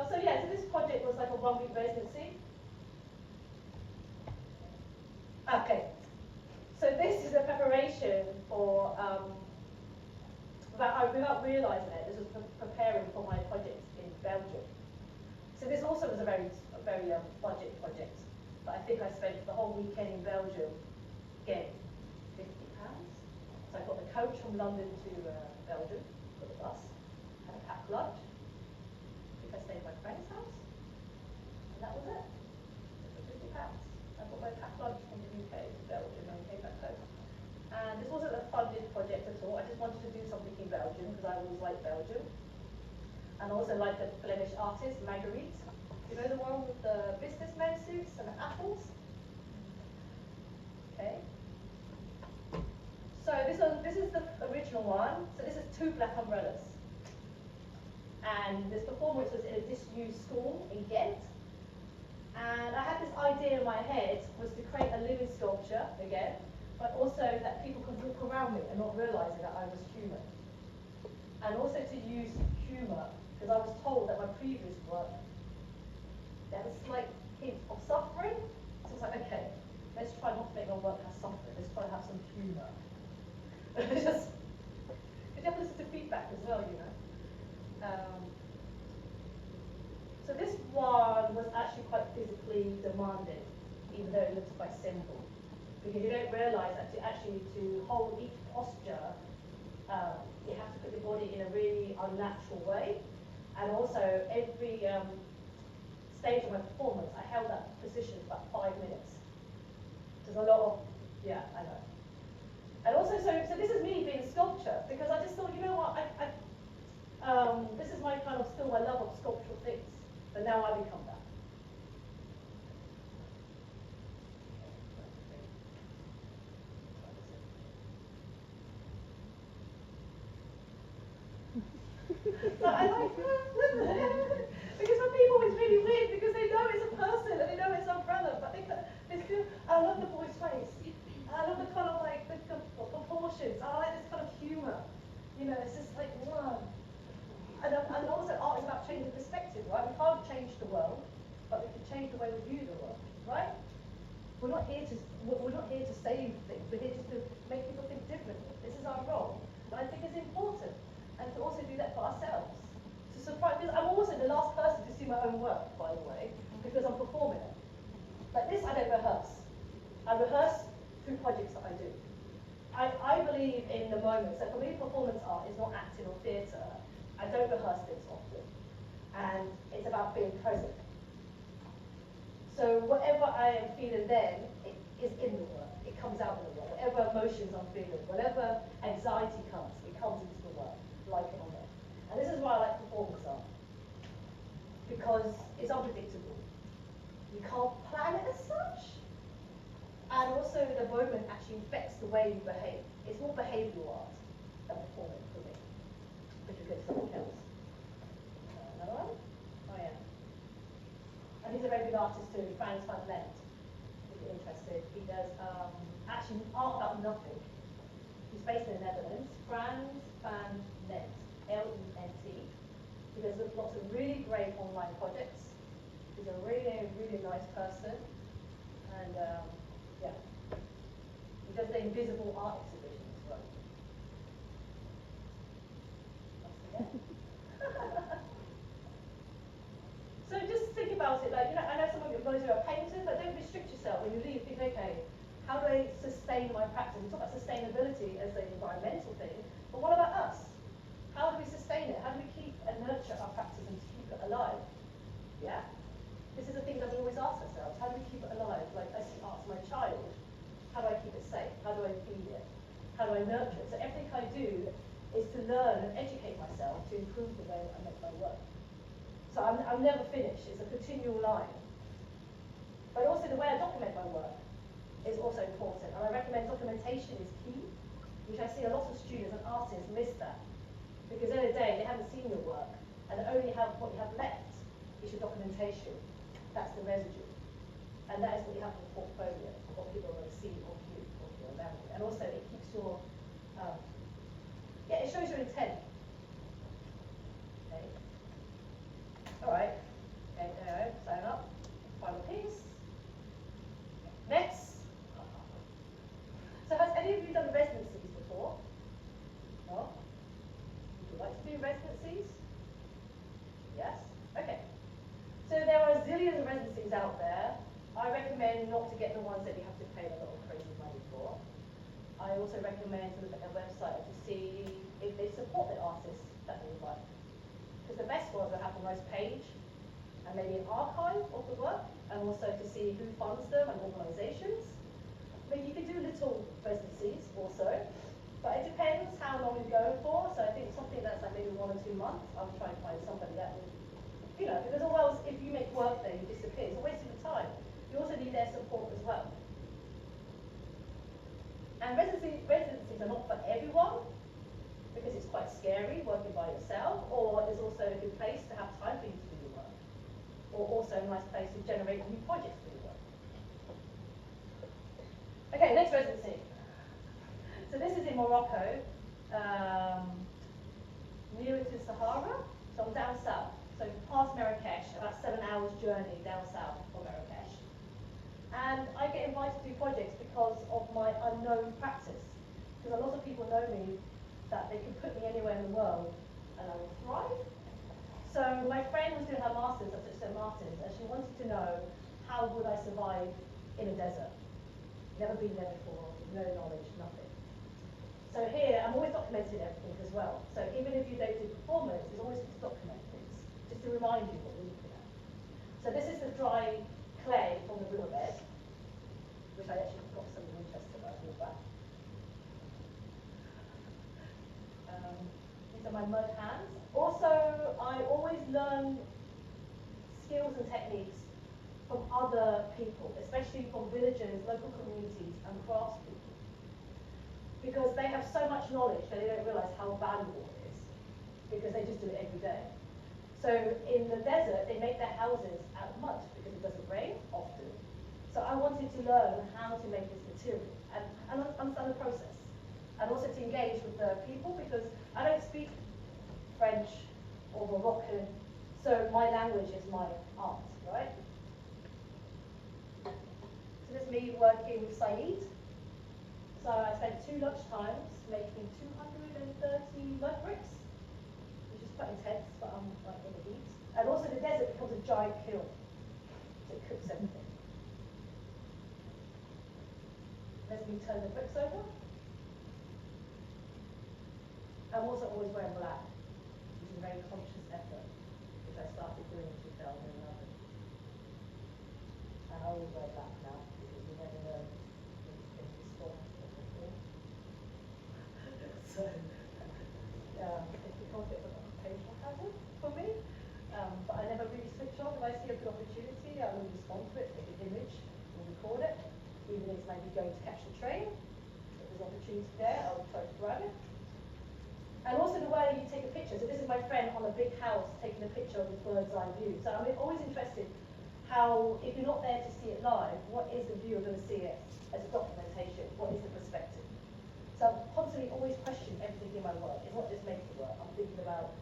So yeah, so this project was like a 1-week residency. Okay. So this is a preparation for, without realising it, this was preparing for my project in Belgium. So this also was a very budget project. But I think I spent the whole weekend in Belgium getting £50. So I got the coach from London to Belgium, got the bus, had a packed lunch. I think I stayed at my friend's house, and that was it. For £50. I got my packed lunch from the UK to Belgium and came back home. And this wasn't a funded project at all. I just wanted to do something in Belgium because I always liked Belgium. And also like the Flemish artist, Marguerite. You know the one with the businessmen suits and the apples? Okay. So this is the original one. So this is 2 black umbrellas. And this performance was in a disused school in Ghent. And I had this idea in my head was to create a living sculpture again, but also that people could walk around me and not realising that I was human. And also to use humour, because I was told that my previous work, there was a slight hint of suffering. So I was like, okay, let's try not to make my work have suffering, let's try to have some humour. Just, you have to listen to feedback as well, you know. So this one was actually quite physically demanding, even though it looks quite simple. Because you don't realise that to hold each posture, you have to put your body in a really unnatural way. And also, every stage of my performance, I held that position for about 5 minutes. There's a lot of, yeah, I know. And also, so this is me being a sculptor, because I just thought, you know what, this is my kind of, still my love of sculptural things, but now I become that. So I like, because for people it's really weird, because they know it's a person and they know it's an umbrella, but they feel, I love the boy's face. I love the kind of like, the proportions. I like this kind of humour. You know, it's just like, wow. And also art is about changing perspective, right? We can't change the world, but we can change the way we view the world, right? We're not here to save things. We're here just to make people think differently. This is our role, and I think it's important. And to also do that for ourselves. To surprise, because I'm also the last person to see my own work, by the way, because I'm performing it. But this I don't rehearse. I rehearse through projects that I do. I believe in the moment. So for me, performance art is not acting or theatre. I don't rehearse things often. And it's about being present. So whatever I am feeling then, it is in the work. It comes out in the work. Whatever emotions I'm feeling, whatever anxiety comes, it comes into the work, like it or not. And this is why I like performance art. Because it's unpredictable. You can't plan it as such. And also the moment actually affects the way you behave. It's more behavioural art than performing for me. Which will go to something else. Another one? Oh yeah. And he's a very good artist too, Frans van Lent. If you're interested. He does actually art about nothing. He's based in the Netherlands. Frans van Lent. L-E-N-T. He does lots of really great online projects. He's a really, really nice person. And yeah. He does the invisible art exhibition as well. So just think about it, like, you know, I know some of you guys are painters, but don't restrict yourself. When you leave, think, okay, how do I sustain my practice? We talk about sustainability as an environmental thing, but what about us? How do we sustain it? How do we keep and nurture our practice and keep it alive? Yeah? This is the thing that we always ask ourselves. How do we keep it alive? Like, I ask my child, how do I keep it safe? How do I feed it? How do I nurture it? So everything I do is to learn and educate myself to improve the way I make my work. So I'm never finished. It's a continual line. But also the way I document my work is also important. And I recommend documentation is key. You which I see a lot of students and artists miss that. Because at the end of the day, they haven't seen your work, and only what you have left is your documentation. That's the residue. And that is what you have in the portfolio, what people are going to see of you, of your language. And also it keeps your, it shows your intent. Okay. All right. Okay, there, sign up. Final piece. Next. So has any of you done residencies before? No? Would you like to do residencies? Yes? Okay. So there are zillions of residencies out there. I recommend not to get the ones that you have to pay a lot of crazy money for. I also recommend to look at their website to see if they support the artists that they invite. Because the best ones will have a nice page and maybe an archive of the work, and also to see who funds them and organisations. I mean, you can do little residencies also, but it depends how long you're going for. So I think something that's like maybe 1 or 2 months, I'll try and find somebody that will, because otherwise if you make work there, you disappear. It's a waste of your time. You also need their support as well. And residencies are not for everyone, because it's quite scary working by yourself, or it's also a good place to have time for you to do your work, or also a nice place to generate new projects for your work. Okay, next residency. So this is in Morocco, nearer to Sahara, so I'm down south. So past Marrakesh, about 7 hours journey down south from Marrakesh. And I get invited to do projects because of my unknown practice. Because a lot of people know me, that they can put me anywhere in the world and I will thrive. So my friend was doing her master's at St. Martin's, and she wanted to know how would I survive in a desert. Never been there before, no knowledge, nothing. So here, I'm always documenting everything as well. So even if you don't do performance, it's always good to document things, just to remind you what you're looking at. So this is the dry clay from the riverbed, which I actually got some interest in when I brought back. These are my mud hands. Also, I always learn skills and techniques from other people, especially from villagers, local communities, and craftspeople. Because they have so much knowledge that they don't realise how valuable it is, because they just do it every day. So in the desert, they make their houses out of mud because it doesn't rain often. So I wanted to learn how to make this material and understand the process. And also to engage with the people, because I don't speak French or Moroccan, so my language is my art, right? So this is me working with Saeed. So I spent 2 lunch times making 230 mud bricks, which is quite intense, but I'm like in the heat. And also the desert becomes a giant kiln, so it cooks everything. Let me turn the bricks over. I'm also always wearing black, which is a very conscious effort, which I started doing in 2011. And I always wear black now, because you never know when you can respond to before. So, it becomes a bit of an occasional hazard for me. But I never really switch on. If I see a good opportunity, I will respond to it, take an image, and record it. Even if it's maybe going to catch the train. If there's opportunity there, I will try to grab it. And also the way you take a picture. So this is my friend on a big house taking a picture of his bird's eye view. So I'm always interested how, if you're not there to see it live, what is the viewer going to see it as a documentation? What is the perspective? So I'm constantly always questioning everything in my work. It's not just making work. I'm thinking about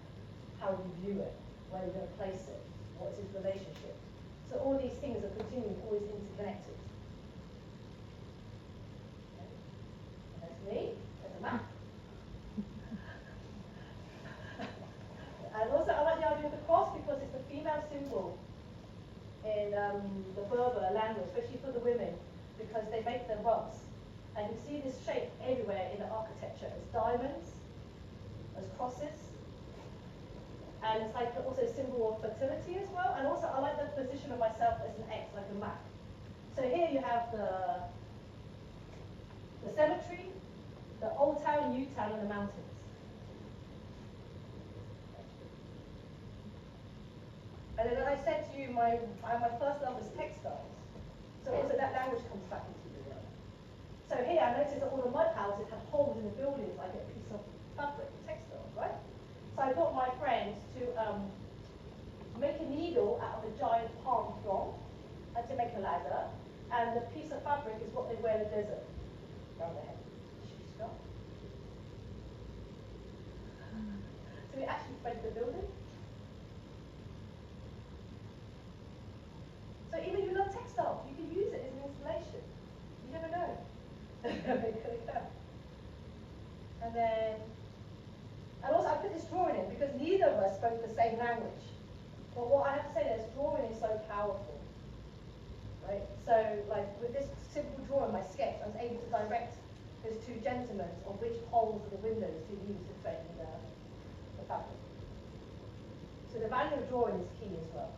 how you view it, where you're going to place it, what is its relationship. So all these things are continuing, always interconnected. Okay. And that's me, there's a map. And also I like the idea of the cross because it's the female symbol in the Berber language, especially for the women, because they make their rugs. And you see this shape everywhere in the architecture as diamonds, as crosses. And it's like also a symbol of fertility as well. And also I like the position of myself as an X, like a map. So here you have the cemetery, the old town, new town, and the mountains. And then I said to you, my first love was textiles. So also that language comes back into the work. So here I noticed that all the mud houses had holes in the building fabric, textiles, right? So I got my friends to make a needle out of a giant palm frond and to make a ladder, and the piece of fabric is what they wear in the desert around their head. Strong. So we actually thread the building. So even if you love textile, you can use it as an installation. You never know. And also I put this drawing in because neither of us spoke the same language. But what I have to say is drawing is so powerful. Right? So like with this simple drawing, my sketch, I was able to direct those two gentlemen on which holes of the windows to use to thread the fabric. So the value of drawing is key as well.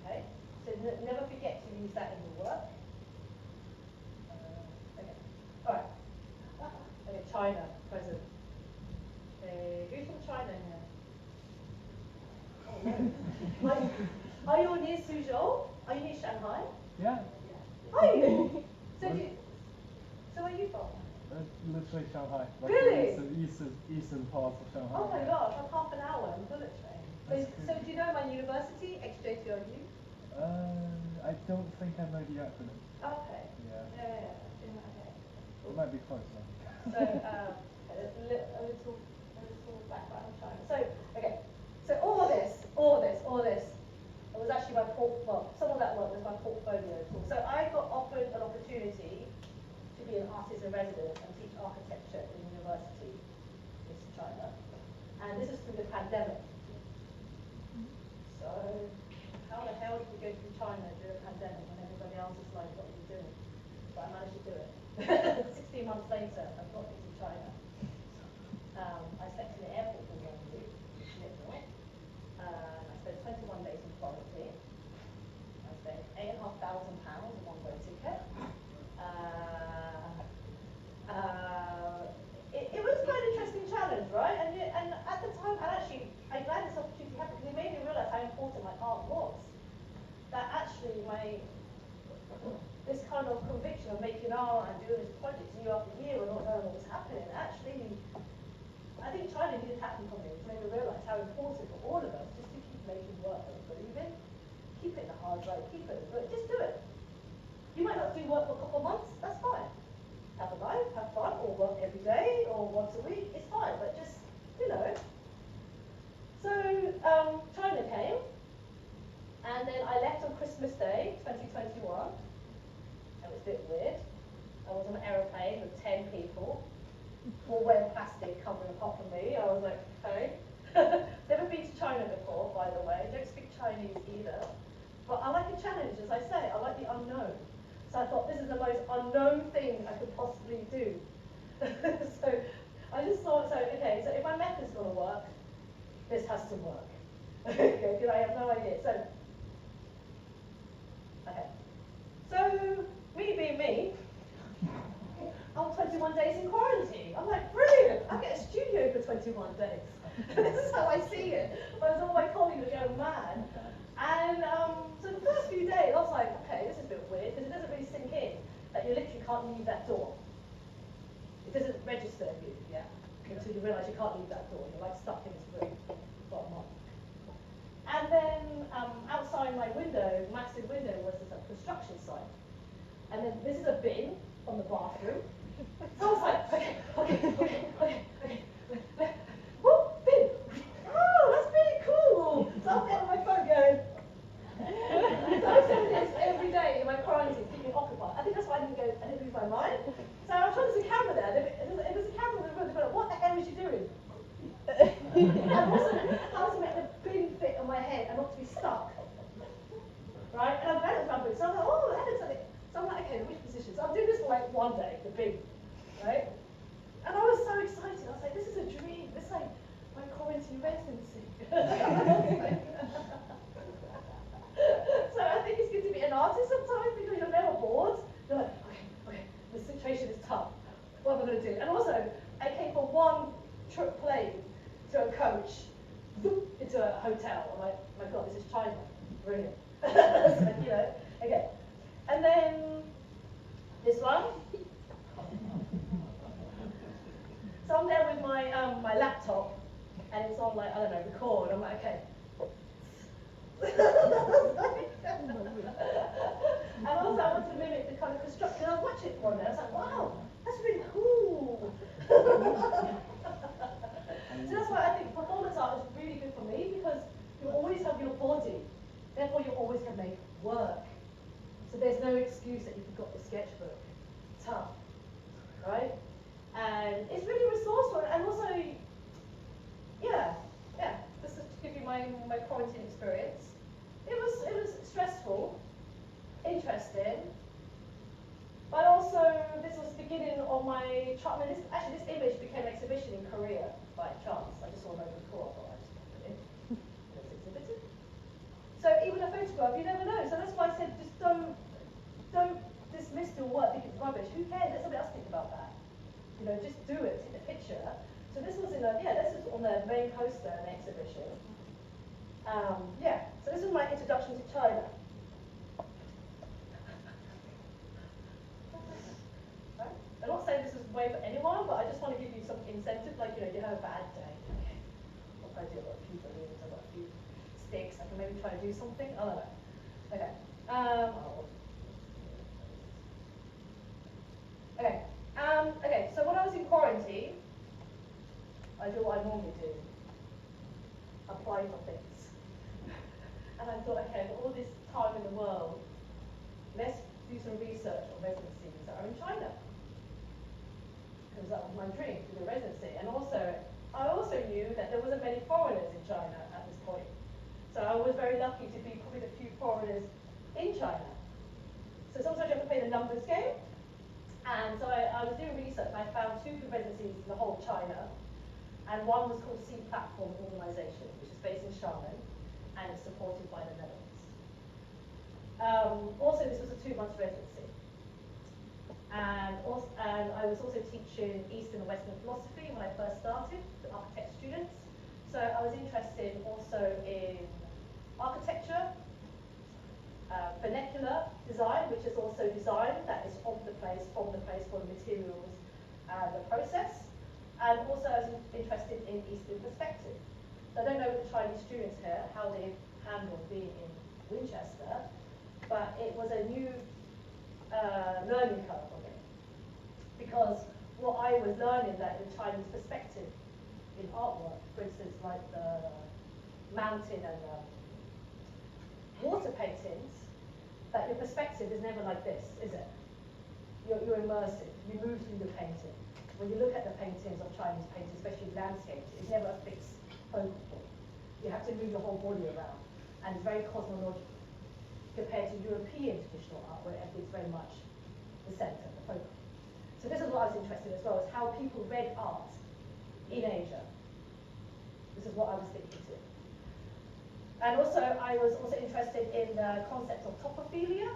Okay? So never forget to use that in your work. Okay. Alright. Okay, China, present. Who's from China here? Oh no. Are you near Suzhou? Are you near Shanghai? Yeah. Are you? So where are you from? Literally Shanghai. Like Really? The eastern part of Shanghai. Oh my gosh, like half an hour on the bullet train. So do you know my university, XJTRU? I don't think I know the acronym. Okay. Yeah. Okay. It might be close enough. So a little background on China. So okay. So all this it was actually my some of that work was my portfolio tool. So I got offered an opportunity to be an artist in residence and teach architecture in university in China. And this is through the pandemic. So how the hell did we go through China during the pandemic when everybody else is like, what are you doing? But I managed to do it. 16 months later, I've got into China. I slept in the airport for 1 week, I spent 21 days in quarantine. I spent £8,500 on one way ticket. It was quite an interesting challenge, right? And at the time, I'm glad this opportunity happened because it made me realise how important my art was. That actually this kind of conviction of making art and doing this project year after year and not knowing what was happening, actually, I think China needed to happen for me to make me realise how important for all of us just to keep making work that we believe in. Keep it in the hard way, keep it, but just do it. You might not do work for a couple of months, that's fine. Have a life, have fun, or work every day, or once a week, it's fine, but just, you know. So, China came, and then I left on Christmas Day, 2021. It was a bit weird. I was on an aeroplane with 10 people, all wearing plastic covering apart from me. I was like, okay. Never been to China before, by the way. Don't speak Chinese either. But I like a challenge, as I say. I like the unknown. So I thought, this is the most unknown thing I could possibly do. So I just thought, okay, so if my method's going to work, this has to work. Okay, because I have no idea. So, me being me, I'm 21 days in quarantine. I'm like, brilliant, I get a studio for 21 days. This is how I see it. Whereas all my colleagues are going mad. And so the first few days, I was like, okay, this is a bit weird, because it doesn't really sink in that you literally can't leave that door. It doesn't register you, until you realise you can't leave that door. You're like stuck in this room for a month. And then outside my window, massive window, was this construction site. And then this is a bin on the bathroom. So I was like, okay. Whoop, bin. Oh, that's really cool. So I'm getting on my phone going. So I was doing this every day in my quarantine, keeping me occupied. I think that's why I didn't lose my mind. So I was trying to see a camera there. If there's a camera in the room, they're like, what the hell is she doing? And also, how to make the bin fit on my head and not to be stuck. Right? And I'm glad it was rubber. So I'm like, oh, that looks like it. So I'm like, okay, which position? So I'm doing this for like one day, the bin. Right? And I was so excited. I was like, this is a dream. This is like my quarantine residency. So I think it's good to be an artist sometimes because you're never bored. You're like, okay, the situation is tough. What am I going to do? And also, I came from one trip plane to a coach into a hotel. I'm like, oh my God, this is China. Brilliant. So, you know, okay. And then this one. So I'm there with my my laptop, and it's on like, I don't know, record. I'm like, okay. And also I want to mimic the kind of construction. I was watching it one day. I was like, wow, that's really cool. So that's why I think performance art is really good for me, because you always have your body, therefore you always can make work. So there's no excuse that you forgot the sketchbook. Tough, right? And it's really resourceful, and also, yeah, just to give you my quarantine experience. It was stressful, interesting, but also this was the beginning of my actually this image became an exhibition in Korea by chance. I just saw an open call, I thought I'd just pop it in. It's exhibited. So even a photograph, you never know. So that's why I said just don't dismiss your work, think it's rubbish. Who cares? Let somebody else think about that. You know, just do it, take the picture. So this was this is on the main poster in the exhibition. So this is my introduction to China. Right? I'm not saying this is the way for anyone, but I just want to give you some incentive, like, you know, you have a bad day. Okay, what can I do? I've got a few balloons, I've got a few sticks, I can maybe try to do something. I don't know. Okay. Okay, so when I was in quarantine, I do what I normally do. Apply for things. And I thought, okay, with all this time in the world, let's do some research on residencies that are in China. Because that was my dream, to do a residency. And also, I also knew that there wasn't many foreigners in China at this point. So I was very lucky to be probably the few foreigners in China. So sometimes you have to play the numbers game. And so I was doing research, and I found 2 good residencies in the whole of China. And one was called C Platform Organisation, which is based in Xiamen, and it's supported by the Netherlands. Also, this was a 2-month residency. And I was also teaching Eastern and Western philosophy when I first started, to architect students. So I was interested also in architecture, vernacular design, which is also design that is of the place, from the place, for the materials and the process. And also I was interested in Eastern perspective. So I don't know the Chinese students here, how they handled being in Winchester, but it was a new learning curve for me. Because what I was learning that in Chinese perspective in artwork, for instance, like the mountain and water paintings, that your perspective is never like this, is it? You're immersive, you move through the painting. When you look at the paintings of Chinese painters, especially landscapes, it's never a fixed focal point. You have to move your whole body around, and it's very cosmological compared to European traditional art, where everything's very much the centre, the focal. So this is what I was interested in as well, is how people read art in Asia. This is what I was thinking too. And also, I was also interested in the concept of topophilia.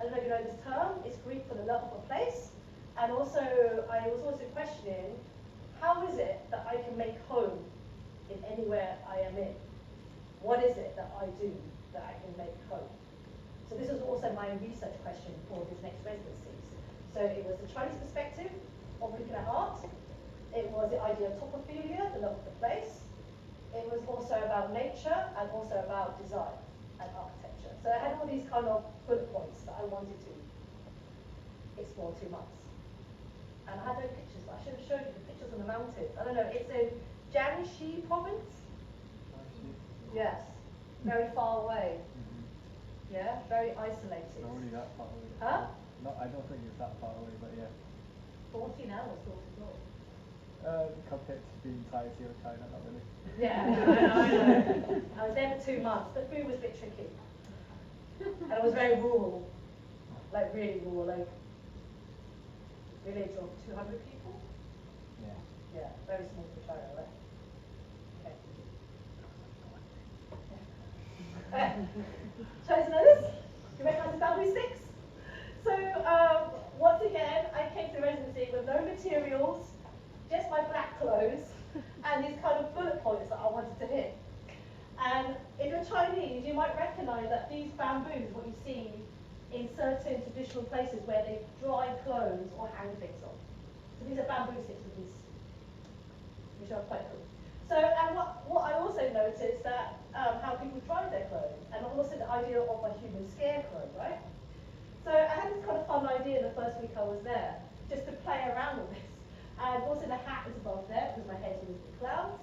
I don't know if you know this term. It's Greek for the love of a place. And also, I was also questioning, how is it that I can make home in anywhere I am in? What is it that I do that I can make home? So this was also my research question for these next residencies. So it was the Chinese perspective of looking at art. It was the idea of topophilia, the love of the place. It was also about nature and also about design and architecture. So I had all these kind of bullet points that I wanted to explore 2 months. And I had no pictures, but I should have showed you the pictures on the mountains. I don't know, it's in Jiangxi province? Yes, very far away. Yeah, very isolated. Not really that far away. Huh? No, I don't think it's that far away, but yeah. 14 hours door to door. Compared to being Taipei or China, not really. Yeah, I know. I was there for 2 months. The food was a bit tricky. And it was very rural. Like really rural, like village of 200 people. Yeah. Yeah, very small for China, right? Okay. Shall I know this? You recognize the boundary sticks? So once again, I came to residency with no materials, just my black clothes, and these kind of bullet points that I wanted to hit. And if you're Chinese, you might recognize that these bamboos, what you see in certain traditional places where they dry clothes or hang things on. So these are bamboo sticks with these which are quite cool. So, and what I also noticed that how people dry their clothes, and also the idea of a human scarecrow, right? So I had this kind of fun idea the first week I was there, just to play around with this. And also the hat is above there because my head is the clouds.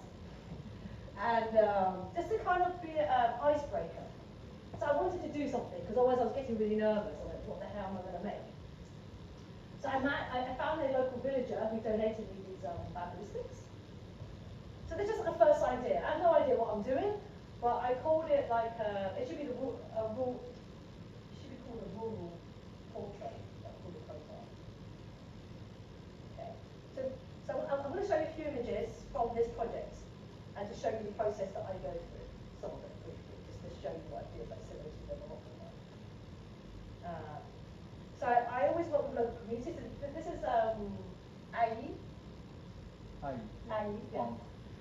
And just to kind of be an icebreaker. So I wanted to do something, because otherwise I was getting really nervous. I was like, what the hell am I going to make? So I found a local villager who donated me these bamboo sticks. So this is like a first idea. I have no idea what I'm doing, but I called it like, it should be called a rural portrait. That's called a profile. Okay. So I'm going to show you a few images from this project, and to show you the process that I go through, some of it briefly, just to show you what ideas I similar to them or not. So I always work with local communities. This is Ai. Yeah.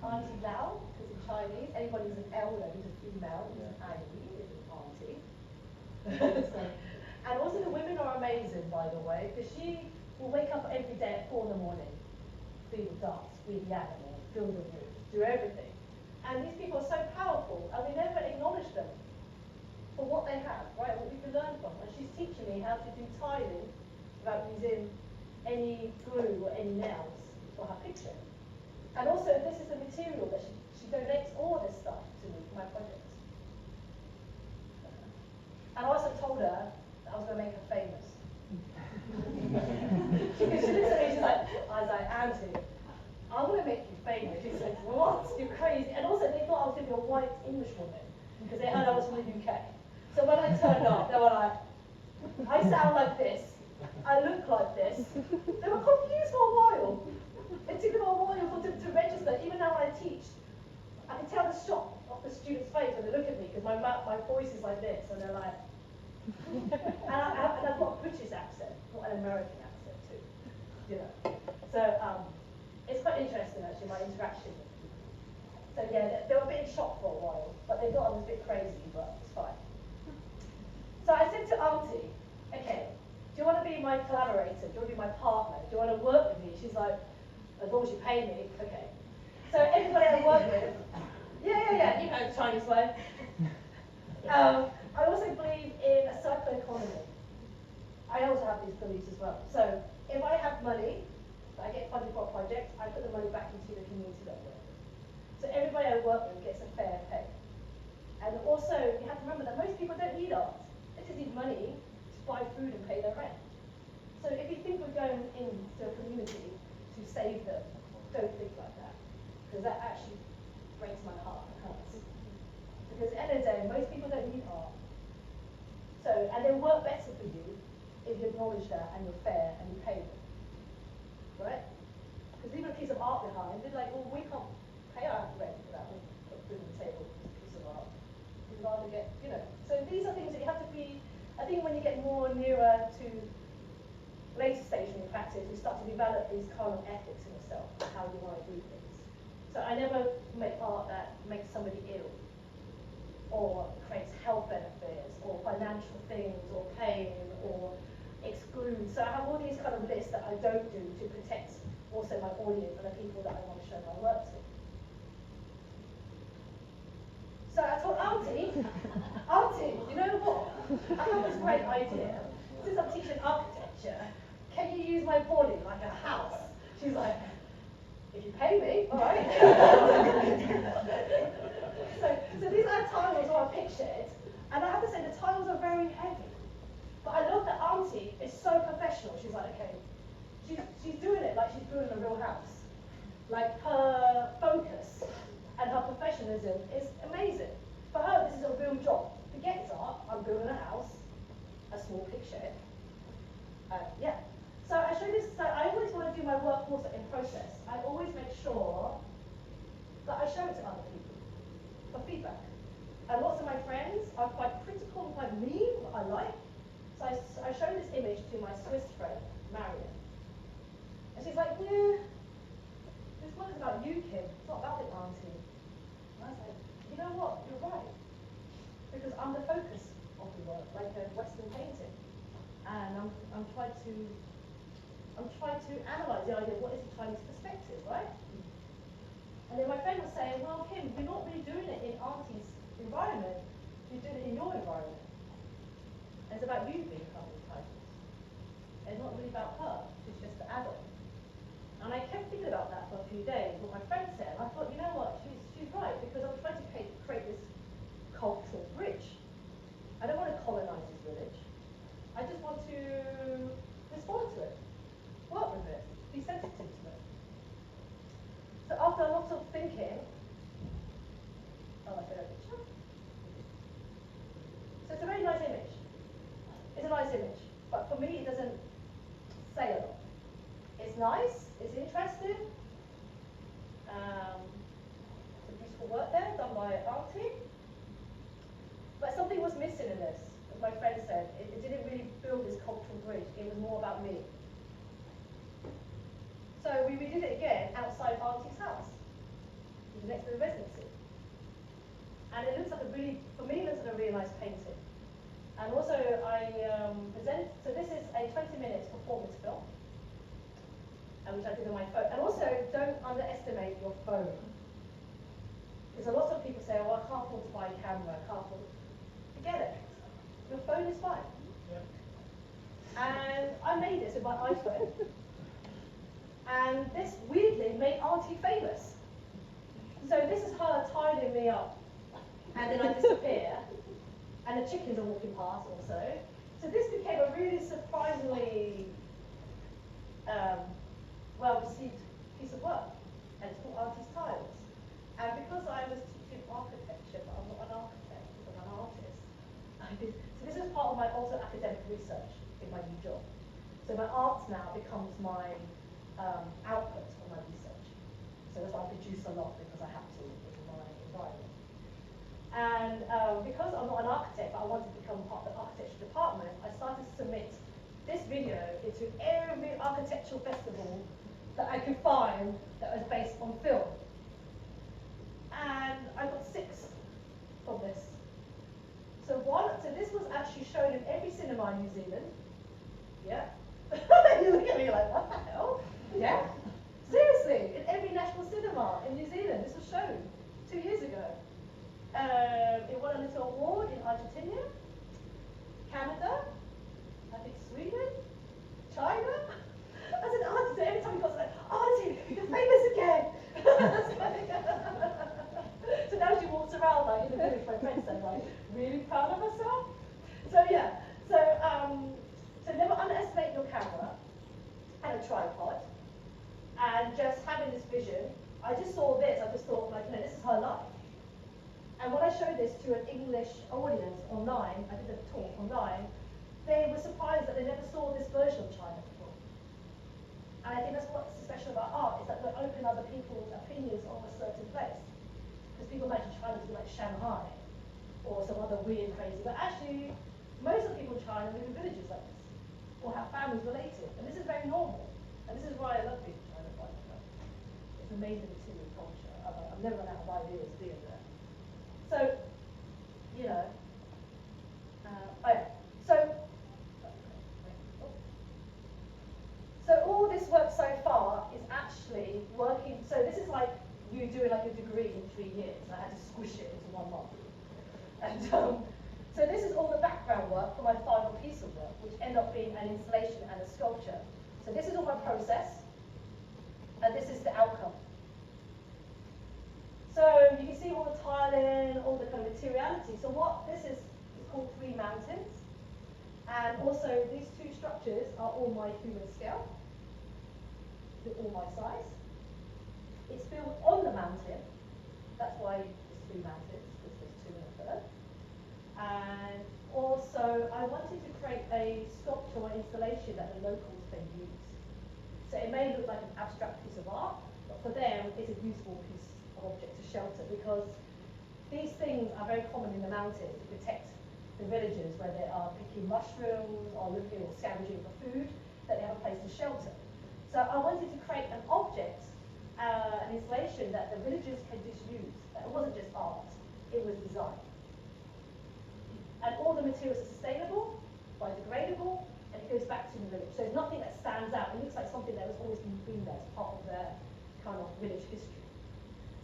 Auntie Lao, because in Chinese, anybody who's an elder who's a female is an Ai, is an auntie. So, and also the women are amazing, by the way, because she will wake up every day at 4 in the morning, feed the ducks, feed the animals, build a roof, do everything. And these people are so powerful, and we never acknowledge them for what they have, right? What we can learn from. And she's teaching me how to do tiling without using any glue or any nails for her picture. And also, this is the material that she donates all this stuff to me for my project. And I also told her that I was going to make her famous. She looked at me, I was like, Auntie, I'm going to make you famous. She said, what? You're crazy. And also, they thought I was going to be a white English woman, because they heard I was from the UK. So when I turned up, they were like, I sound like this, I look like this. They were confused for a while. It took them a while to register. Even now when I teach, I can tell the shock of the student's face when they look at me, because my voice is like this, and they're like, and I've got a British accent, not an American accent too, you know. So it's quite interesting actually, my interaction with people. So yeah, they were a bit in shock for a while, but they thought I was a bit crazy, but it's fine. So I said to Auntie, okay, do you want to be my collaborator? Do you want to be my partner? Do you want to work with me? She's like, as long as you pay me, okay. So everybody I work with, yeah, you know, Chinese way. I also believe in a circular economy. I also have these beliefs as well. So if I have money, I get funded for a project, I put the money back into the community that I work with. So everybody I work with gets a fair pay. And also, you have to remember that most people don't need art. They just need money to buy food and pay their rent. So if you think we're going into a community to save them, don't think like that. Because that actually breaks my heart and hurts. Because at the end of the day, most people don't need art. So, and they'll work better for you if you acknowledge that and you're fair and you pay them. Right? Because even a piece of art behind, they're like, well, we can't pay our rent for that. We'll put food on the table for a piece of art. We'd rather get, you know. So these are things that you have to be, I think when you get more nearer to later stage in your practice, you start to develop these kind of ethics in yourself, how you want to do things. So I never make art that makes somebody ill, or creates health benefits, or financial things, or pain, or excludes. So I have all these kind of lists that I don't do to protect also my audience and the people that I want to show my work to. So I told Auntie, you know what? I have this great idea. Since I'm teaching architecture, can you use my body like a house? She's like, if you pay me, all right. So these are tiles or I pictured, and I have to say the tiles are very heavy. But I love that Auntie is so professional. She's like, okay, she's doing it like she's doing a real house. Like her focus and her professionalism is amazing. For her, this is a real job. Forget art, I'm building a house, a small picture. Yeah. So I show this, so I always want to do my work also in process. I always make sure that I show it to other people for feedback. And lots of my friends are quite critical and quite mean, what I like. So I show this image to my Swiss friend, Marion. And she's like, yeah, this one is about you, Kim. It's not about the Auntie. And I was like, you know what, you're right. Because I'm the focus of the work, like a Western painting. And I'm trying to analyze the idea of what is the Chinese perspective, right? thing, you're not really doing it in Auntie's environment, you're doing it in your environment. And it's about you being covered with titles. It's not really about her, she's just the adult. And I kept thinking about that for a few days, what my friend said, and I thought, you know what, she's right, because I'm trying to create this cultural bridge. I don't want to colonize this village. I just want to respond to it, work with it, be sensitive to it. So after a lot of thinking, oh, I got a picture. So it's a very nice image. It's a nice image, but for me it doesn't say a lot. It's nice, it's interesting. Some beautiful work there done by Auntie. But something was missing in this, as my friend said. It didn't really build this cultural bridge. It was more about me. So we redid it again outside Auntie's house, which is next to the residency. And it looks like a really, for me, it looks like a really nice painting. And also I presented, so this is a 20-minute performance film, which I did on my phone. And also, don't underestimate your phone. Because a lot of people say, oh, I can't afford to buy a camera, I can't afford to. Forget it. Your phone is fine. Yeah. And I made this with my iPhone. And this weirdly made Auntie famous. So this is her tidying me up. And then I disappear. And the chickens are walking past also. So this became a really surprisingly well-received piece of work. And it's called Auntie's Tiles. And because I was teaching architecture, but I'm not an architect, I'm an artist. So this is part of my also academic research in my new job. So my art now becomes my output of my research. So that's why I produce a lot, because I have to in my environment. And because I'm not an architect, but I wanted to become part of the architecture department, I started to submit this video into every architectural festival that I could find that was based on film. And I got 6 from this. So this was actually shown in every cinema in New Zealand. Yeah. You look at me like, what the hell? Yeah. Seriously, in every national cinema in New Zealand, this was shown 2 years ago. It won a little award in Argentina, Canada, I think Sweden, China. As an artist, every time he goes like, Auntie, you're famous again. So now she walks around like in the village, my friends say, like, really proud of herself. So yeah, so never underestimate your camera and a tripod, and just having this vision. I just saw this, I just thought, like, this is her life. And when I showed this to an English audience online, I did a talk online, they were surprised that they never saw this version of China before. And I think that's what's special about art, is that we open other people's opinions on a certain place. Because people imagine China to be like Shanghai, or some other weird, crazy, but actually, most of the people in China live in villages like this, or have families related, and this is very normal. And this is why I love being in China, by the way. It's amazing to see the culture. I've never run out of ideas being there. So, you know, so all this work so far is actually working. So this is like you doing like a degree in 3 years. I had to squish it into 1 month. And so this is all the background work for my final piece of work, which ended up being an installation and a sculpture. So this is all my process, and this is the outcome. So you can see all the tiling, all the kind of materiality. So what this is called 3 mountains. And also these 2 structures are all my human scale. They're all my size. It's built on the mountain. That's why it's 3 mountains, because there's 2 and a third. And also I wanted to create a sculpture or installation that the locals can use. So it may look like an abstract piece of art, but for them it's a useful piece object to shelter, because these things are very common in the mountains to protect the villagers where they are picking mushrooms or looking or scavenging for food, that they have a place to shelter. So I wanted to create an object, an installation that the villagers can just use. That it wasn't just art, it was design. And all the materials are sustainable, biodegradable, and it goes back to the village. So there's nothing that stands out. It looks like something that has always been there as part of their kind of village history.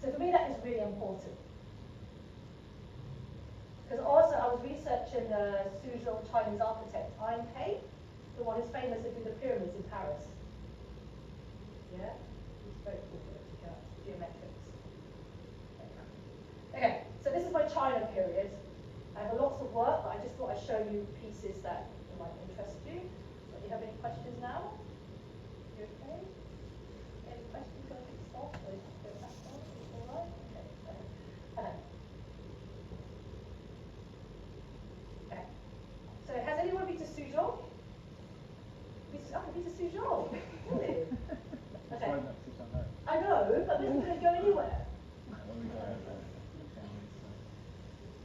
So for me, that is really important. Because also I was researching the Suzhou Chinese architect, Iron Cave, the one who's famous for the pyramids in Paris. Yeah? He's very cool for geometrics. Okay, so this is my China period. I have lots of work, but I just thought I'd show you pieces that might interest you. Do you have any questions now? You okay? Any questions? Can I take stop? Or just go back on? All right? Okay. Okay. Okay. So has anyone been to Suzhou? Been to Suzhou? Really? Okay. I know, but this isn't go anywhere.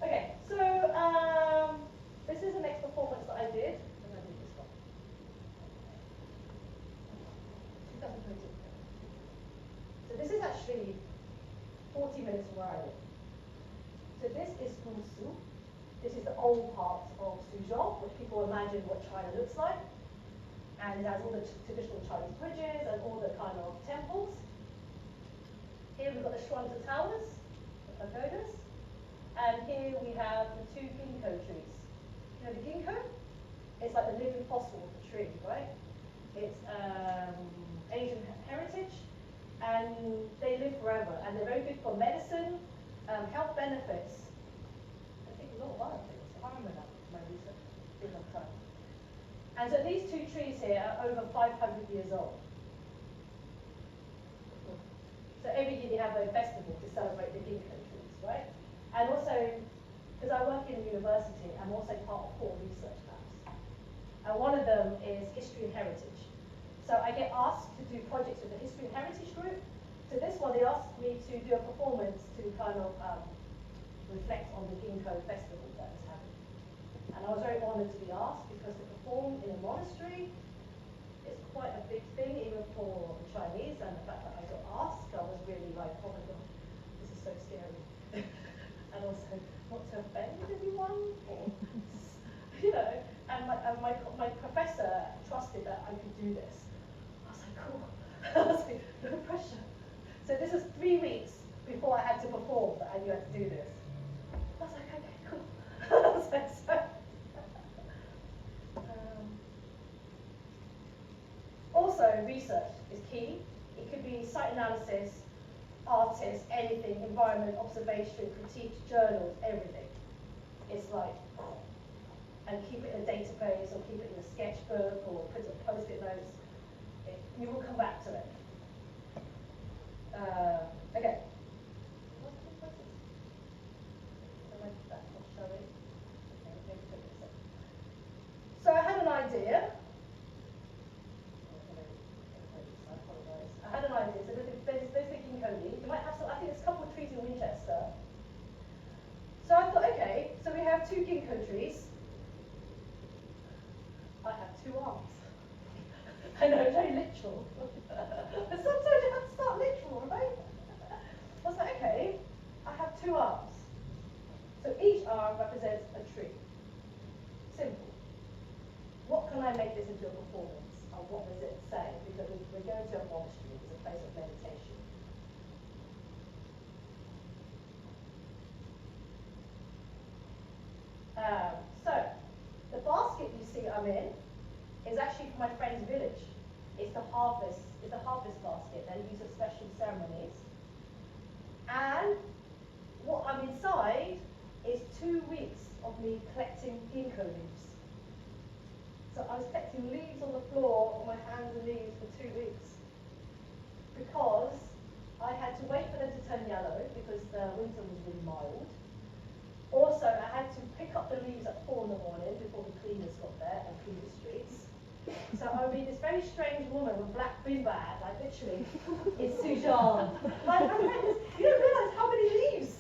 Okay, so this is the next performance that I did. And I did this one. 2022. So this is actually 40 minutes from where I live. So this is Gusu. This is the old part of Suzhou, which people imagine what China looks like. And it has all the traditional Chinese bridges and all the kind of temples. Here we've got the Shuangzi Towers, the pagodas. And here we have the two ginkgo trees. You know the ginkgo? It's like the living fossil of the tree, right? It's Asian heritage, and they live forever. And they're very good for medicine, health benefits. I think a lot of other things. I can't remember that from my research. It's been a long time. And so these two trees here are over 500 years old. So every year they have a festival to celebrate the ginkgo trees, right? And also, because I work in a university, I'm also part of 4 research labs. And one of them is history and heritage. So I get asked to do projects with the history and heritage group. So this one, they asked me to do a performance to kind of reflect on the ginkgo festival that was happening. And I was very honored to be asked, because to perform in a monastery is quite a big thing, even for the Chinese. And the fact that I got asked, I was really like, oh my God, this is so scary. And also not to offend anyone, or, you know, and my professor trusted that I could do this. I was like, cool. I was like, no pressure. So this is 3 weeks before I had to perform that I knew I had to do this. I was like, okay, cool. I was like, so. Also, research is key. It could be site analysis, artists, anything, environment, observation, critique, journals, everything. It's like, and keep it in a database, or keep it in a sketchbook, or put it on post-it notes. You will come back to it. Okay. So I had an idea. I had an idea. So there's the ginkgo leaf. You might have some. I think there's a couple of trees in Winchester. So I thought, okay, so we have 2 ginkgo trees. I have 2 arms. I know, very literal. But sometimes you have to start literal, right? I was like, okay, I have 2 arms. So each arm represents a tree. Simple. What can I make this into a performance? And what does it say? Because we're going to a monastery, it's a place of meditation. So, the basket you see I'm in is actually from my friend's village. It's the harvest basket that I use at special ceremonies. And what I'm inside is 2 weeks of me collecting ginkgo leaves. So I was collecting leaves on the floor, on my hands and knees for 2 weeks. Because I had to wait for them to turn yellow, because the winter was really mild. Also, I had to pick up the leaves at 4 in the morning before the cleaners got there and cleaned the streets. So I would be this very strange woman with a black bin bag, like literally, in Suzhou. Like, you don't realise how many leaves.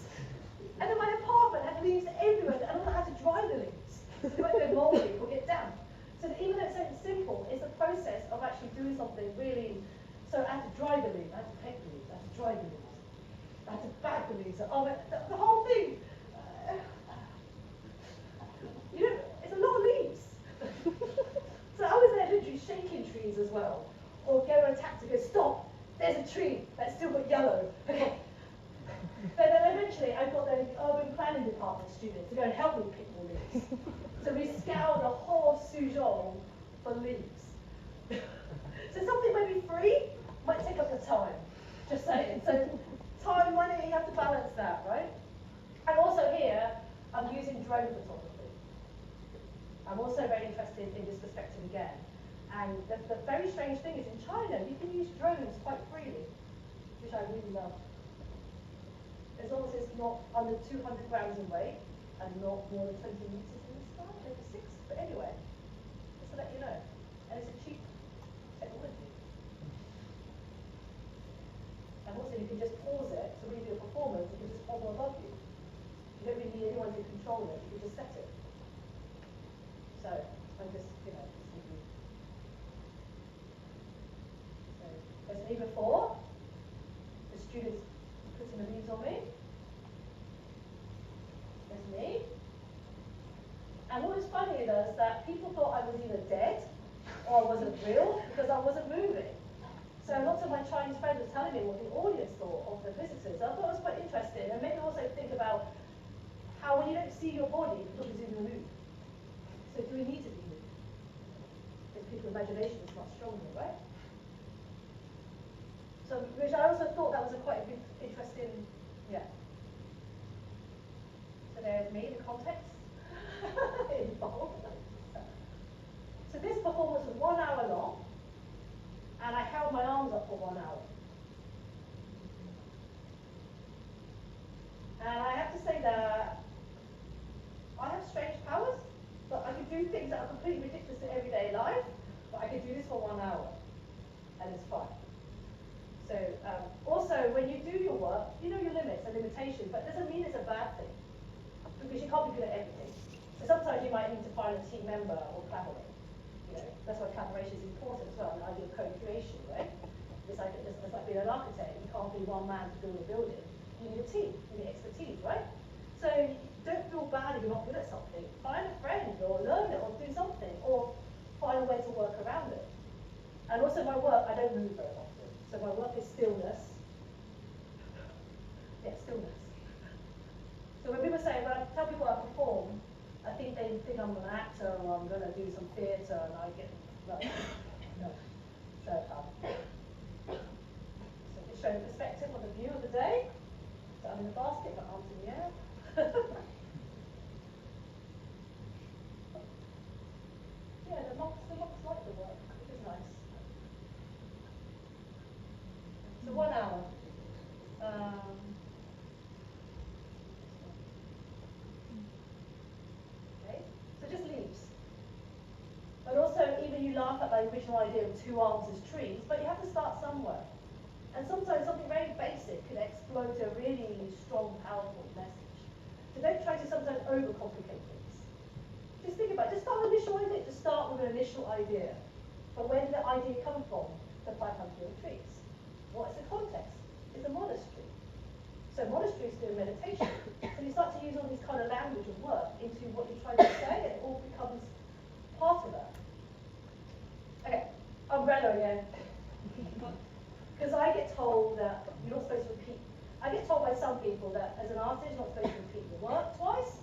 And then my apartment had leaves everywhere, and I had to dry the leaves. So they won't go moldy or get damp. So that even though it's so simple, it's a process of actually doing something really. So I had to dry the leaves, I had to pick the leaves, I had to dry the leaves, I had to bag the leaves. Oh, the whole thing. You know, it's a lot of leaves. So I was there literally shaking trees as well. Or go on a tactic, go, stop, there's a tree that's still got yellow. Okay. students to go and help me pick more leaves. So we scoured the whole of Suzhou for leaves. So something maybe free might take up your time. Just saying. So time, money, you have to balance that, right? And also here, I'm using drone photography. I'm also very interested in this perspective again. And the very strange thing is in China, you can use drones quite freely, which I really love. As long as it's not under 200 grams in weight and not more than 20 meters in the sky, maybe 6. But anyway, just to let you know. And it's a cheap technology. And also you can just pause it, so when you do a performance, it can just hover above you. You don't really need anyone to control it, you can just set it. So, I'm just, just thinking. So, there's me before, the students putting the leaves on me. There's me. And what was funny is that people thought I was either dead or I wasn't real because I wasn't moving. So lots of my Chinese friends were telling me what the audience thought of the visitors. I thought it was quite interesting, and made me also think about how when you don't see your body, people presume you move. So do we need to be moved? Because people's imagination is much stronger, right? So, which I also thought that was a quite a good, interesting, yeah. So there's me, the context involved. So this performance was 1 hour long, and I held my arms up for 1 hour. And I have to say that I have strange powers, but I can do things that are completely ridiculous in everyday life, but I can do this for 1 hour, and it's fun. So also, when you do your work, you know your limits and limitations, but it doesn't mean it's a bad thing, because you can't be good at everything. So sometimes you might need to find a team member or collaborate. That's why collaboration is important as well, the idea of co-creation, right? It's like being an architect. You can't be one man to build a building. You need a team, you need expertise, right? So don't feel bad if you're not good at something. Find a friend or learn it or do something, or find a way to work around it. And also my work, I don't move very often. So my work is stillness. Yeah, stillness. So when people say, when I tell people I perform, I think they think I'm an actor or I'm going to do some theatre and I get, no. So just showing perspective of the view of the day. So I'm in the basket, my arms in the air. Yeah, the monks like the work, which is nice. So 1 hour. Okay, so just leaves. But also, even you laugh at the original idea of 2 arms as trees, but you have to start somewhere. And sometimes something very basic can explode to a really strong, powerful message. So don't try to sometimes overcomplicate things. Just think about it. Just start with an initial idea. Just start with an initial idea. But where did the idea come from? The 500-year trees. What is the context? It's a monastery. So monasteries do meditation. So you start to use all these kind of language and work into what you're trying to say, and it all becomes part of that. Okay, umbrella again. Because I get told that you're not supposed to repeat. I get told by some people that as an artist, you're not supposed to repeat your work twice.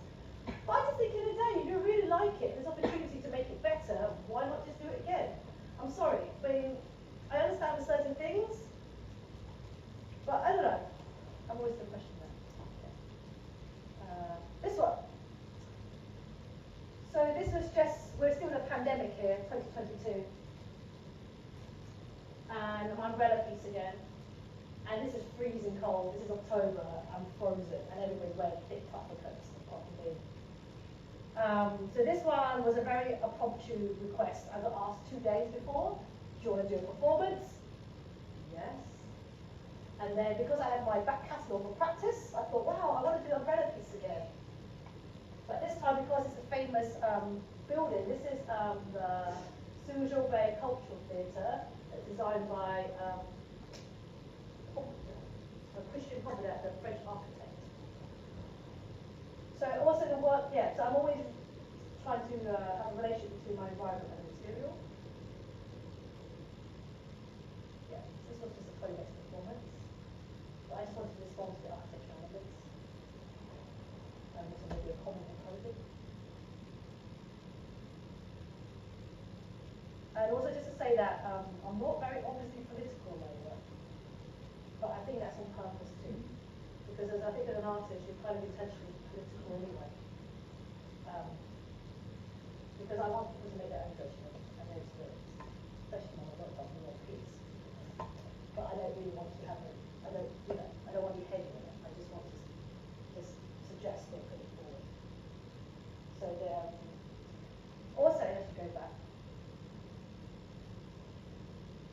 But I just think in a day, if you really like it, there's opportunity to make it better, why not just do it again? I'm sorry, but I understand with certain things, but I don't know. I'm always the question there. This one. So this was just, we're still in a pandemic here, 2022. And an umbrella piece again. And this is freezing cold. This is October. I'm frozen, and everybody's wearing thick puffer coats apart from me. So this one was a very impromptu request. I got asked 2 days before, do you want to do a performance? Yes. And then because I had my back catalogue for practice, I thought, wow, I want to do an umbrella piece again. But this time, because it's a famous building, this is the Suzhou Bay Cultural Theatre, designed by Christian Pompidou, the French architect. So also the work, yeah, so I'm always trying to have a relation between my environment and the material. Yeah, this was just a Codex performance. But I just wanted to respond to the architectural elements. And also maybe a comment And also just to say that I'm not very obviously political in my work, but I think that's on purpose too. Because as I think as an artist, you're kind of intentionally political anyway. Because I want people to make their own judgment and their experience, especially when I work on more peace. But I don't really want to have it. I don't want to be hating it. I just want to just suggest or put it forward. So also, let's go back.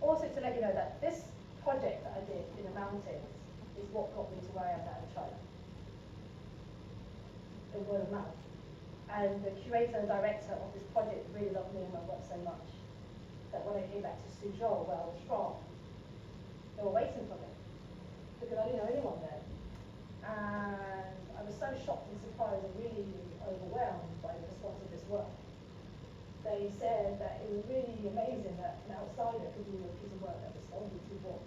Also to let you know that this project that I did in the mountains is what got me to where I am now in China. The word of mouth. And the curator and director of this project really loved me and my work so much that when I came back to Suzhou, where I was from, they were waiting for me because I didn't know anyone there. And I was so shocked and surprised and really overwhelmed by the response of this work. They said that it was really amazing that an outsider could do a piece of work that responded to what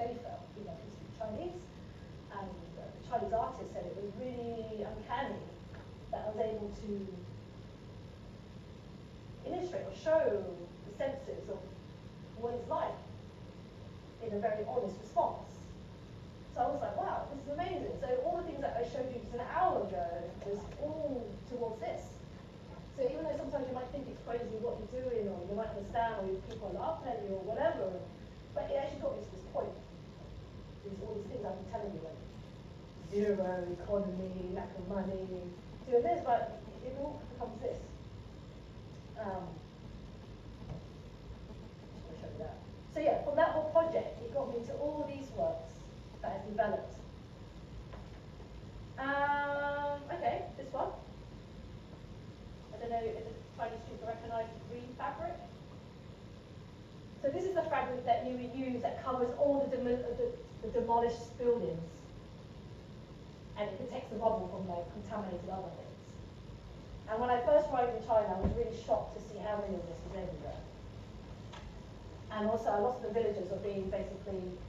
they felt, you know, could speak Chinese. And the Chinese artist said it was really uncanny that I was able to illustrate or show the senses of what it's like in a very honest response. So I was like, wow, this is amazing. So all the things that I showed you just an hour ago was all towards this. So even though sometimes you might think it's crazy what you're doing, or you might understand, or people are laughing at you, or whatever, but it actually got me to this point. All these things I've been telling you, like zero economy, lack of money, doing this, but it all becomes this. Just want to show you that. So yeah, from that whole project, it got me to all these works that I've developed. Okay, this one. I don't know if the Chinese students recognize the green fabric. So this is the fabric that you would use that covers all the demolished buildings. And it protects the rubble from like contaminated other things. And when I first arrived in China, I was really shocked to see how many of this is everywhere. And also a lot of the villages are being basically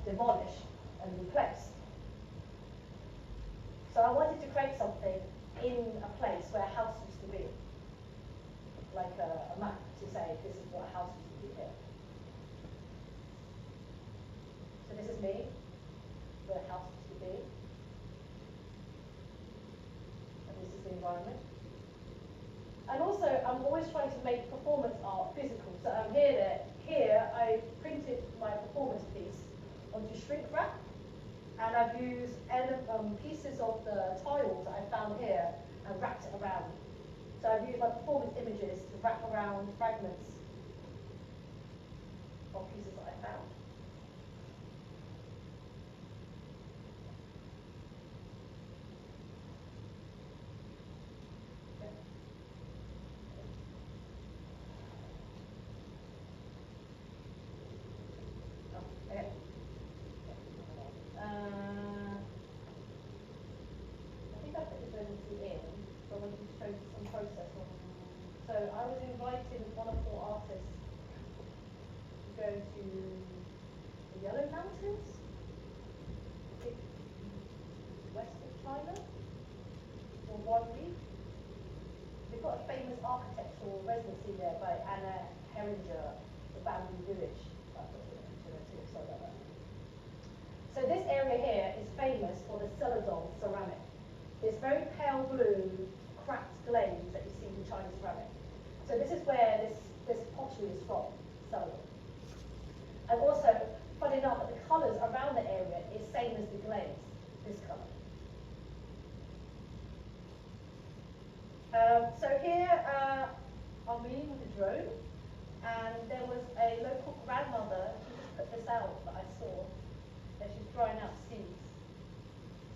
demolished and replaced. So I wanted to create something in a place where a house used to be. Like a map to say this is what a house used to be here. So this is me, where a house used to be. This is the environment. And also, I'm always trying to make performance art physical. So here I printed my performance piece onto shrink wrap, and I've used pieces of the tiles that I found here and wrapped it around. So I've used my performance images to wrap around fragments of pieces that I found. I think I put this residency in, but I wanted to show you some process. So I was invited as one of 4 artists to go to the Yellow Mountains, west of China, for 1 week. They've got a famous architectural residency there by Anna Heringer, the Bamboo Village. So this area here is famous for the celadon ceramic. This very pale blue, cracked glaze that you see in Chinese ceramic. So this is where this pottery is from, celadon. And also, funny enough, that the colours around the area is same as the glaze, this colour. So here, I'm reading with the drone, and there was a local grandmother who just put this out that I saw. She's throwing out seeds.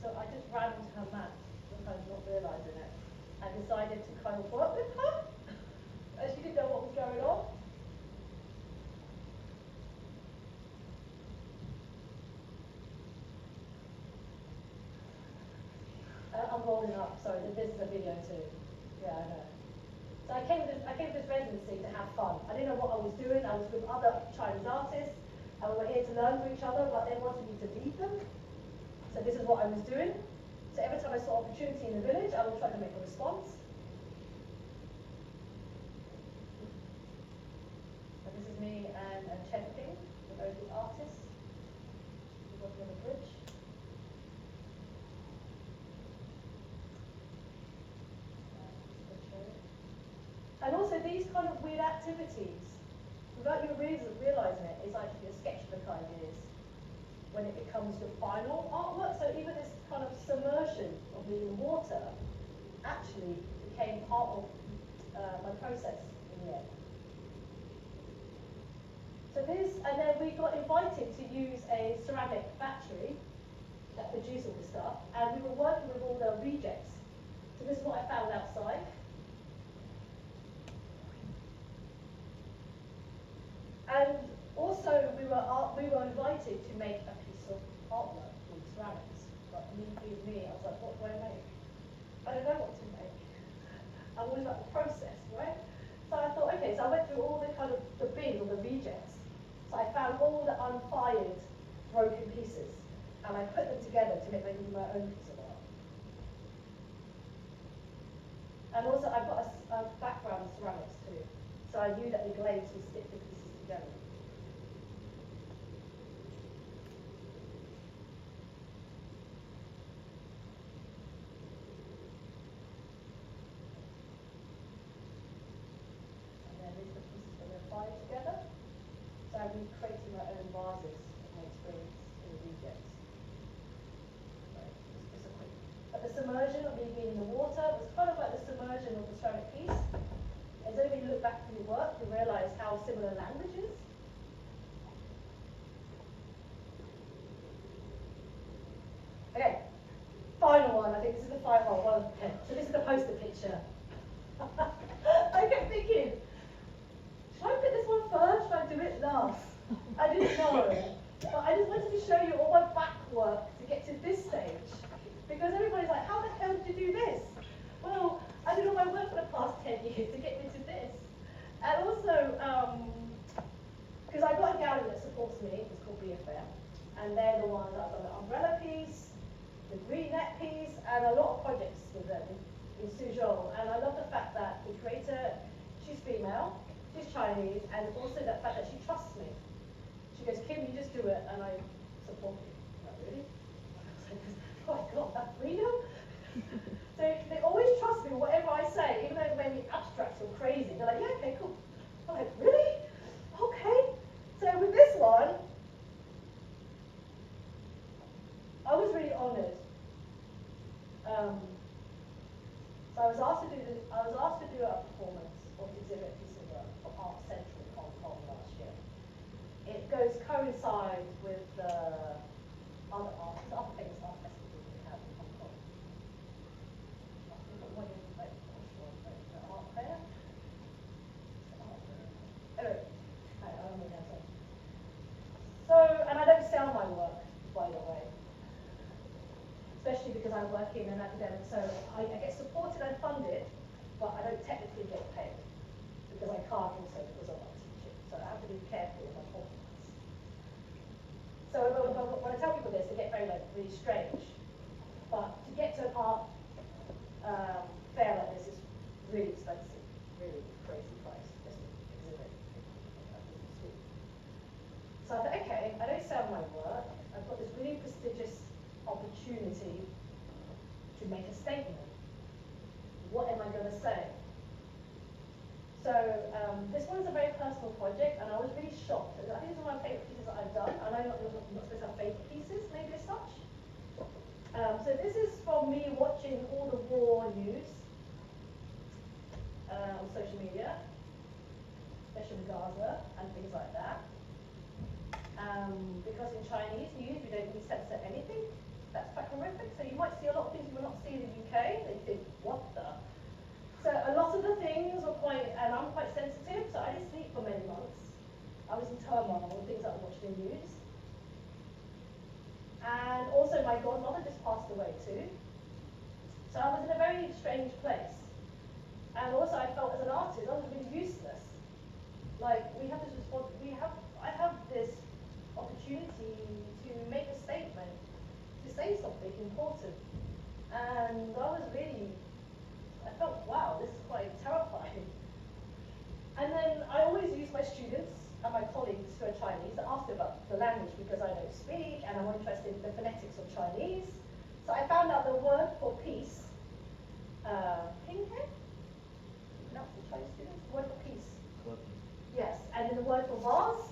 So I just ran onto her mat, sometimes not realising it, and decided to kind of work with her, as she didn't know what was going on. I'm rolling up, sorry, this is a video too. Yeah, I know. So I came to this residency to have fun. I didn't know what I was doing. I was with other Chinese artists. And we were here to learn from each other, but they wanted me to lead them. So this is what I was doing. So every time I saw opportunity in the village, I would try to make a response. So this is me and Chen Ping, the local artist, working on the bridge. And also these kind of weird activities, without you realising it, is actually a sketchbook ideas when it becomes your final artwork. So even this kind of submersion of being in water actually became part of my process in the end. So this, and then we got invited to use a ceramic factory that produced all this stuff, and we were working with all the rejects. So this is what I found outside. And also we were invited to make a piece of artwork with ceramics. But me, I was like, what do I make? I don't know what to make. I'm always about the process, right? So I thought, okay, so I went through all the kind of the bin or the rejects. So I found all the unfired broken pieces, and I put them together to make my own piece of art. And also I've got a background in ceramics too, so I knew that the glaze would stick the pieces together. And then these are the pieces that are fired together. So I've been creating my own vases of my experience in the rejects. Just a quick. But the submersion of me being in the water was kind of like the submersion of the ceramic piece. And then when you look back through your work, you realise how similar language is. Okay, final one. I think this is the final one. Okay. So this is the poster picture. I kept thinking, should I put this one first? Should I do it last? I didn't know. But I just wanted to show you all my back work to get to this stage. Because everybody's like, how the hell did you do this? Well, I did all my work for the past 10 years to get me to this. And also, because I've got a gallery that supports me, it's called BFM. And they're the ones that have done the umbrella piece, the green net piece, and a lot of projects with them in Suzhou. And I love the fact that the creator, she's female, she's Chinese, and also the fact that she trusts me. She goes, Kim, you just do it, and I support you. Not really. Oh my God, that's freedom? So they always trust me with whatever I say, even though it may be abstract or crazy. They're like, yeah, okay, cool. I'm like, really? Okay. So with this one, I was really honoured. So I was asked to do a performance or exhibit a piece of work for Art Central in Hong Kong last year. It coincides with other famous art festivals we have in Hong Kong. I think the one in the art fair. Anyway, I don't know that. So, and I don't sell my work, by the way. Especially because I work in an academic, so I get supported and funded, but I don't technically get paid because I can't also because of my teaching. So I have to be careful with my performance. So when I tell people this, they get really strange. But to get to an art fair like this is really expensive, really crazy price. Just to exhibit. So I thought, okay, I don't sell my work. I've got this really prestigious opportunity to make a statement. What am I going to say? So this one's a very personal project, and I was really shocked. I think it's one of my favourite pieces that I've done. I know I'm not supposed to have favourite pieces, maybe as such. So this is from me watching all the war news on social media, especially in Gaza and things like that. Because in Chinese news, we don't really censor anything. That's quite horrific. So you might see a lot of things you will not see in the UK. They think, what the? So a lot of the things were quite, and I'm quite sensitive, so I didn't sleep for many months. I was in turmoil with things that I watched in the news. And also my godmother just passed away too. So I was in a very strange place. And also I felt as an artist, I was really useless. Like, I have this opportunity to make a statement, to say something important. And I felt, wow, this is quite terrifying. And then I always use my students and my colleagues who are Chinese to ask them about the language because I don't speak and I'm interested in the phonetics of Chinese. So I found out the word for peace, KIMVI? Not for Chinese students, the word for peace. Yes, and then the word for vase?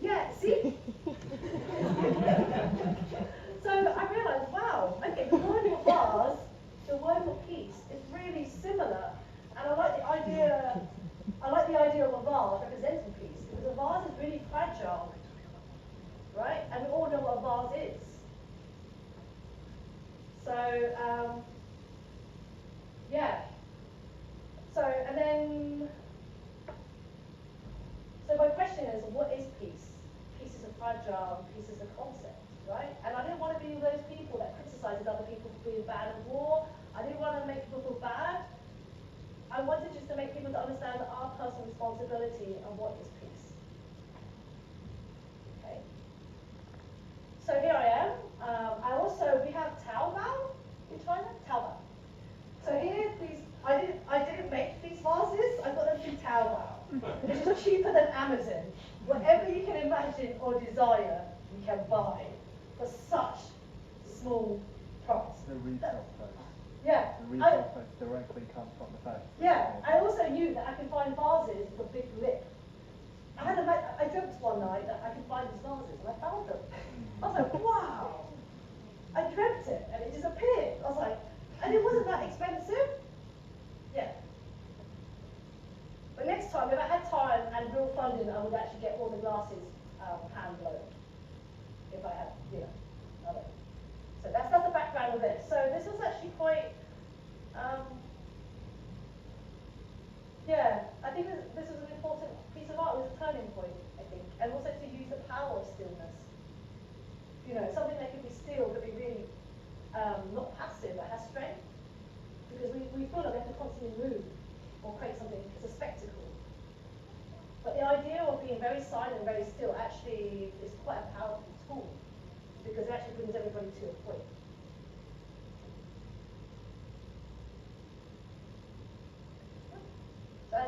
Yeah, see? So I realized, wow, okay, the word for vase, the word for peace is really similar. And I like the idea of a vase representing peace, because a vase is really fragile, right? And we all know what a vase is. So, yeah. So, and then, so my question is, what is peace? Peace is a fragile, peace is a concept, right? And I didn't want to be those people that criticizes other people for being bad at war. I didn't want to make people feel bad. I wanted just to make people to understand our personal responsibility and what is peace. Okay. So here I am. We have Taobao in China. Taobao. So here, I didn't make these vases. I got them through Taobao, which is cheaper than Amazon. Whatever you can imagine or desire, you can buy for such small price. The retail price. Yeah. The retail price directly comes from the factory. Yeah, I also knew that I could find vases with a big lip. I dreamt one night that I could find these vases, and I found them. I was like, wow! I dreamt it, and it disappeared. I was like, and it wasn't that expensive. Yeah. But next time, if I had time and real funding, I would actually get all the glasses hand blown. If I had, I don't know. So that's the background of this. So this was actually quite. Yeah, I think this is an important piece of art. It was a turning point, I think, and also to use the power of stillness. Something that could be still, could be really not passive, but has strength. Because we feel like we have to constantly move or create something as a spectacle. But the idea of being very silent and very still actually is quite a powerful tool, because it actually brings everybody to a point.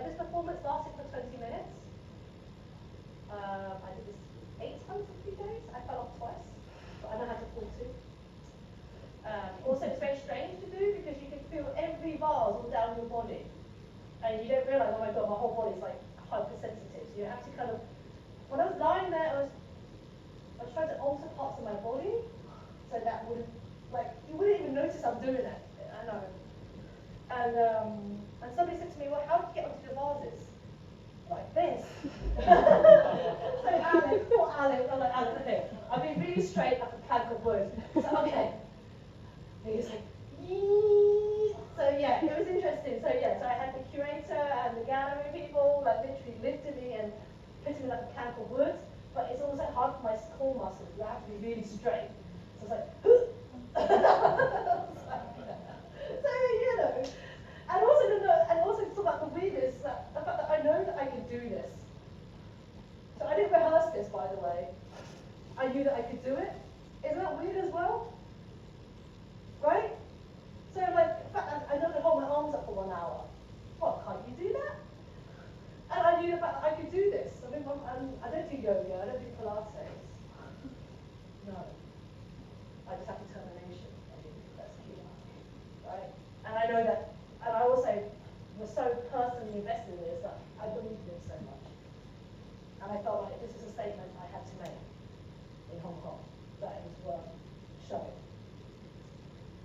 This performance lasted for 20 minutes. I did this 8 times in 3 days. I fell off twice, but I know how to pull too. Also, it's very strange to do because you can feel every vase all down your body. And you don't realize, oh my god, my whole body's like hypersensitive. So you have to kind of, when I was lying there, I was trying to alter parts of my body so that wouldn't, you wouldn't even notice I'm doing it. I know. And somebody said to me, well, how did you get onto the vases? Like this. So Alan, poor Alan, I'm like, Alan, okay, I've been really straight up a plank of wood. So, okay. And he was like, yee. So yeah, it was interesting. So yeah, so I had the curator and the gallery people literally lifted me and put me like a plank of wood. But it's also hard for my core muscles. You have to be really straight. So I was like, so and also talk about the weirdness, the fact that I know that I could do this. So I didn't rehearse this, by the way. I knew that I could do it. Isn't that weird as well? Right? So in fact, I know to hold my arms up for 1 hour. What, can't you do that? And I knew the fact that I could do this. I don't do yoga, I don't do Pilates. No. I just have determination. I think that's key. Right? And I know that, and I also was so personally invested in this that I believed in it so much. And I felt like this is a statement I had to make in Hong Kong, that it was worth showing.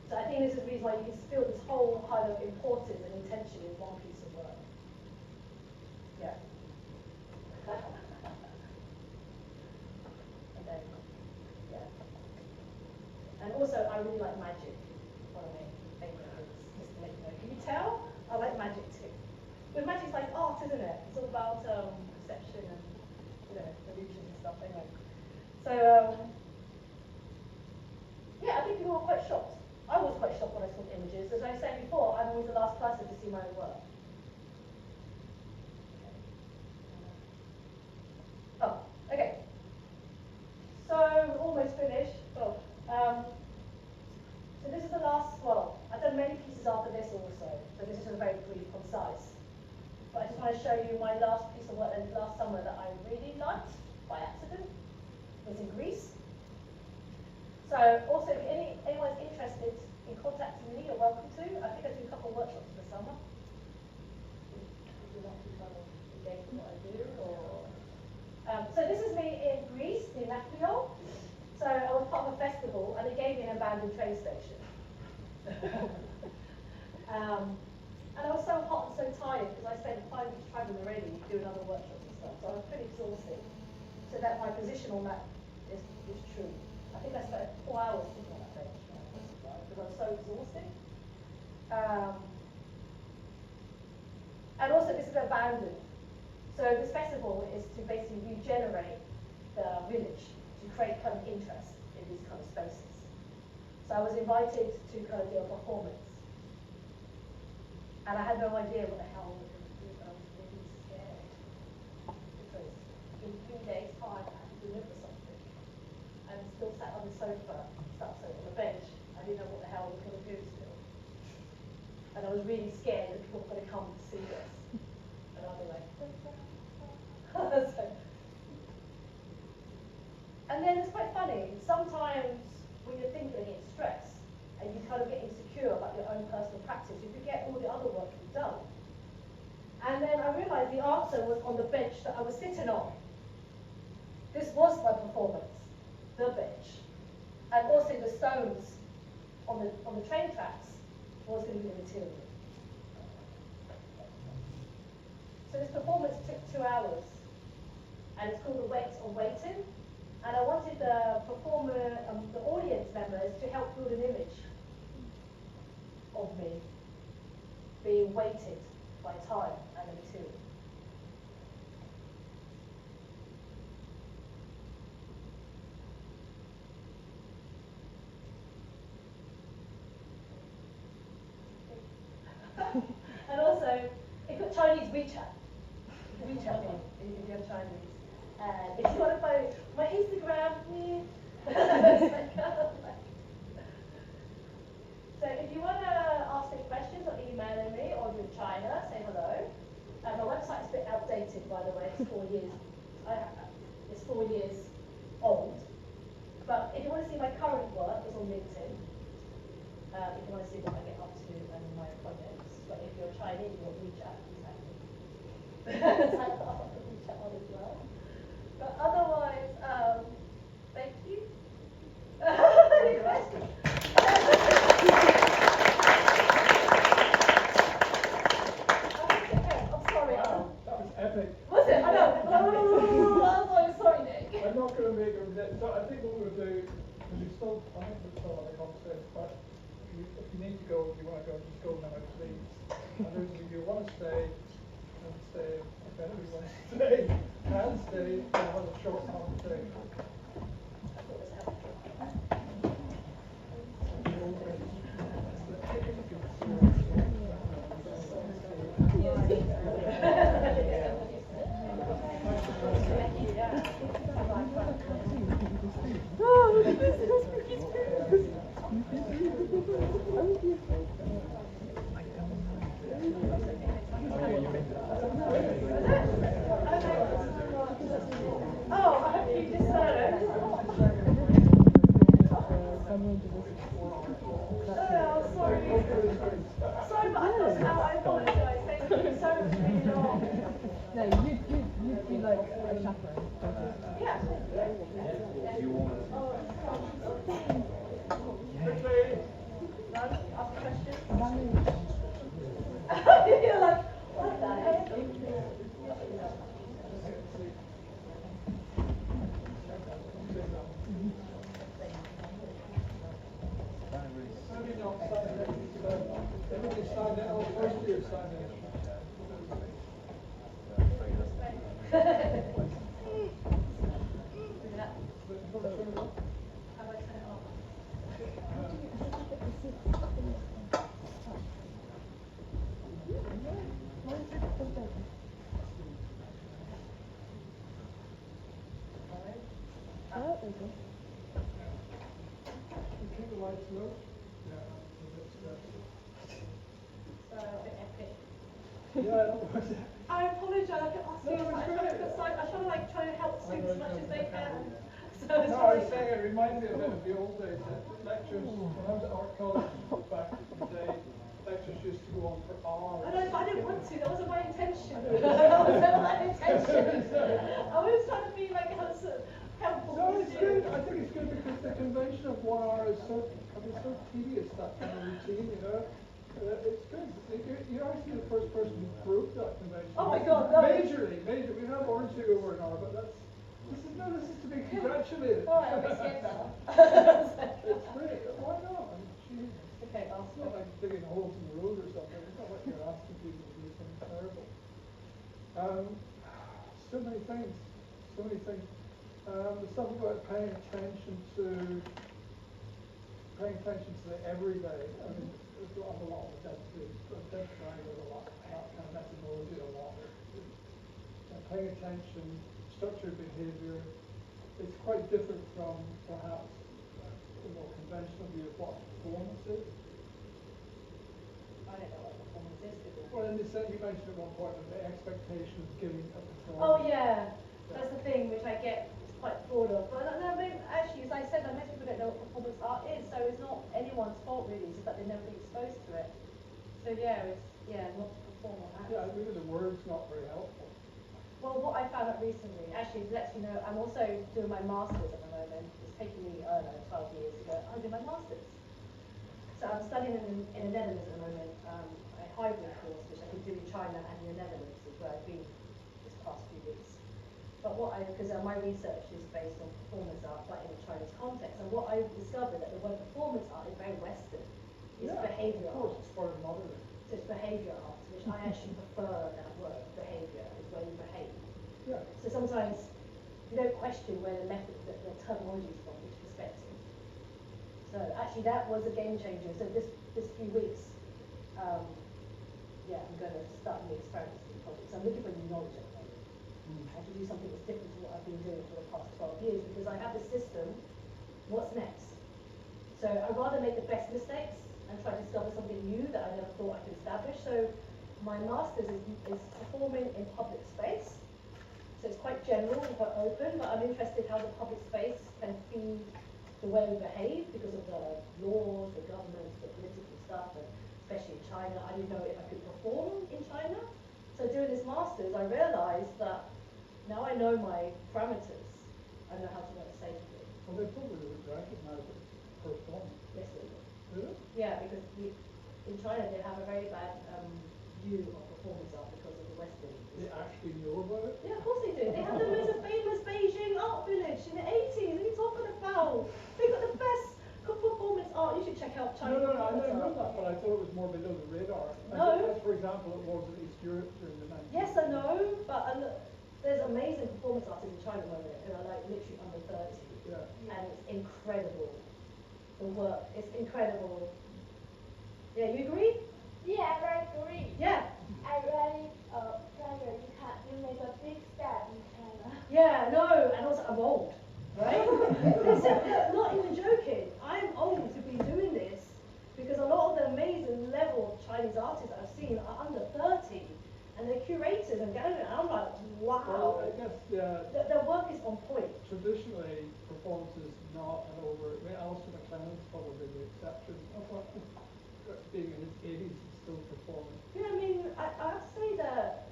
So I think this is the reason why you can feel this whole kind of importance and intention in one piece of work. Yeah. And then, yeah. And also, I really like magic. One of my favorite things, just to let you know. Can you tell? I like magic too. But magic's like art, isn't it? It's all about perception and illusions and stuff. Anyway. So yeah, I think people were quite shocked. I was quite shocked when I saw the images. As I said before, I'm always the last person to see my own work. Oh, okay. So we're almost finished. So this is the last show you my last piece of work last summer that I really liked by accident. It was in Greece. So also, if anyone's interested in contacting me, you're welcome to. I think I do a couple of workshops this summer. If you want to kind of engage with what I do, or so this is me in Greece, in Nakiol. So I was part of a festival, and they gave me an abandoned train station. And I was so hot and so tired because I spent 5 weeks traveling already, doing other workshops and stuff. So I was pretty exhausted. So that my position on that is true. I think I spent 4 hours sitting on that bench because I was so exhausted. And also, this is abandoned. So this festival is to basically regenerate the village, to create kind of interest in these kind of spaces. So I was invited to kind of do a performance. And I had no idea what the hell I was going to do. I was really scared. Because in 3 days' time, I had to deliver something. And still sat on the sofa, on the bench. I didn't know what the hell I was going to do still. And I was really scared that people were going to come to see this. And I'd be like, so. And then it's quite funny. Sometimes when you're thinking it's stress, and you kind of get insecure about your own personal practice, you forget all the other work you've done. And then I realized the answer was on the bench that I was sitting on. This was my performance, the bench. And also the stones on the train tracks was going to be the material. So this performance took 2 hours, and it's called The Weight of Waiting. And I wanted the performer, the audience members to help build an image of me being weighted by time and the material. And also, it got Chinese WeChat. WeChat me if you have Chinese. And if you want to follow my Instagram, so if you want to ask any questions or email me or you're in China, say hello. My website's a bit outdated, by the way. It's 4 years. It's 4 years old. But if you want to see my current work, it's on LinkedIn. If you want to see what I get up to and my projects. But if you're Chinese, you'll WeChat, exactly. I'll put WeChat on as well. But otherwise, thank you. Any questions? I'm sorry. Wow, that was epic. Was it? I know. I'm sorry, Nick. I'm not going to make a so I think what we'll do, because we still, I think we're still on the conversation, but if you need to go, if you want to go, just go now, please. And those of you who want to stay, and stay. If anybody wants to stay, and stay, and have a short conversation. Oh, I hope you just sorry. Sorry, but I apologize. Thank you so much for being on. No, you'd be like a chaperone. Yeah. Quickly. None? Ask a question? None. You're like, what the heck? Everybody signed it, all the first year signed it. How do I turn it off? Oh, okay. Keep the lights low. Yeah. So, a bit epic. Yeah, I know. I apologise, I kept asking No, you, it's I'm right. trying to like try to help students as much as they can. So No, I sorry. was saying it reminds me a bit of the old days. Lectures, when I was at art college back in the day, lectures used to go on for hours. I know, but I didn't want to. That wasn't my intention. That wasn't my intention. I was trying to be like helpful. No, it's good. I think it's good because the convention of 1 hour is so, can be so tedious, that kind of routine, you know. It's good. You're actually the first person who broke that convention. Oh my God, no. Majorly. We have orange to go over an hour, but this is to be congratulated. All right, I'm a bit scared now. It's great. Why not? I mean, geez. Okay, I'll It's not like digging holes in the road or something. It's not like you're asking people to do something terrible. So many things. So many things. The stuff about paying attention to the everyday. I mean, there's a lot of identifying with a lot, that kind of methodology a lot. Paying attention, structured behaviour. It's quite different from perhaps the more conventional view of what performance is. I don't know what performance is. Well, in the sense you mentioned at one point of the expectation of giving a performance. Oh yeah, that's the thing which I get quite bored of. But no, actually, as I said, most people don't know what performance art is, so it's not anyone's fault really. It's just that they've never been exposed to it. So yeah, not to perform on that. Yeah, really the word's not very helpful. Well, what I found out recently, actually, lets you know, I'm also doing my masters at the moment. It's taken me, 12 years to go. I'm doing my masters. So I'm studying in the Netherlands at the moment, a hybrid course which I can do in China and in the Netherlands, is where I've been this past few weeks. But because my research is based on performance art, but in a Chinese context, and what I've discovered that the word performance art is very Western. It's behaviour Of course, art. it's part of modernism. So it's behaviour art, which I actually prefer that word, behaviour, is where you behave. Yeah. So sometimes you don't question where the method, the terminology is from, which perspective. So actually that was a game changer. So this few weeks, I'm going to start new experiments in the project. So I'm looking for new knowledge at the moment. And to do something that's different to what I've been doing for the past 12 years, because I have the system, what's next? So I'd rather make the best mistakes and try to discover something new that I never thought I could establish. So my master's is performing in public space. So it's quite general and quite open, but I'm interested how the public space can feed the way we behave because of the laws, the governments, the political stuff, and especially in China. I didn't know if I could perform in China. So doing this master's, I realized that now I know my parameters. I know how to work safely. Well, they probably would recognize it as performance. Yes, they will. Really? Yeah, because in China they have a very bad view of performance art because of the Western. They actually know about it? Yeah, of course they do. They have the most famous Beijing art village in the 80s. What are you talking about? They've got the best performance art. You should check out Chinese I performance know art. that, but I thought it was more below the radar. No. For example, it was in East Europe during the 90s. Yes, I know, but there's amazing performance artists in China at the moment who are like literally under 30. Yeah. And it's incredible. The work, it's incredible. Yeah, you agree? Yeah, I agree. Yeah. I really pleasure you make a big step in China. Yeah, no, and also I'm old, right? Listen, not even joking. I'm old to be doing this because a lot of the amazing level of Chinese artists that I've seen are under 30, and they're curators and galleries. And I'm like, wow. Well, I guess, yeah. Their work is on point. Traditionally, performance is not an over. I mean, Alistair McLennan's probably the exception. Being in his 80s and still performing. Yeah, I mean, I have to say that.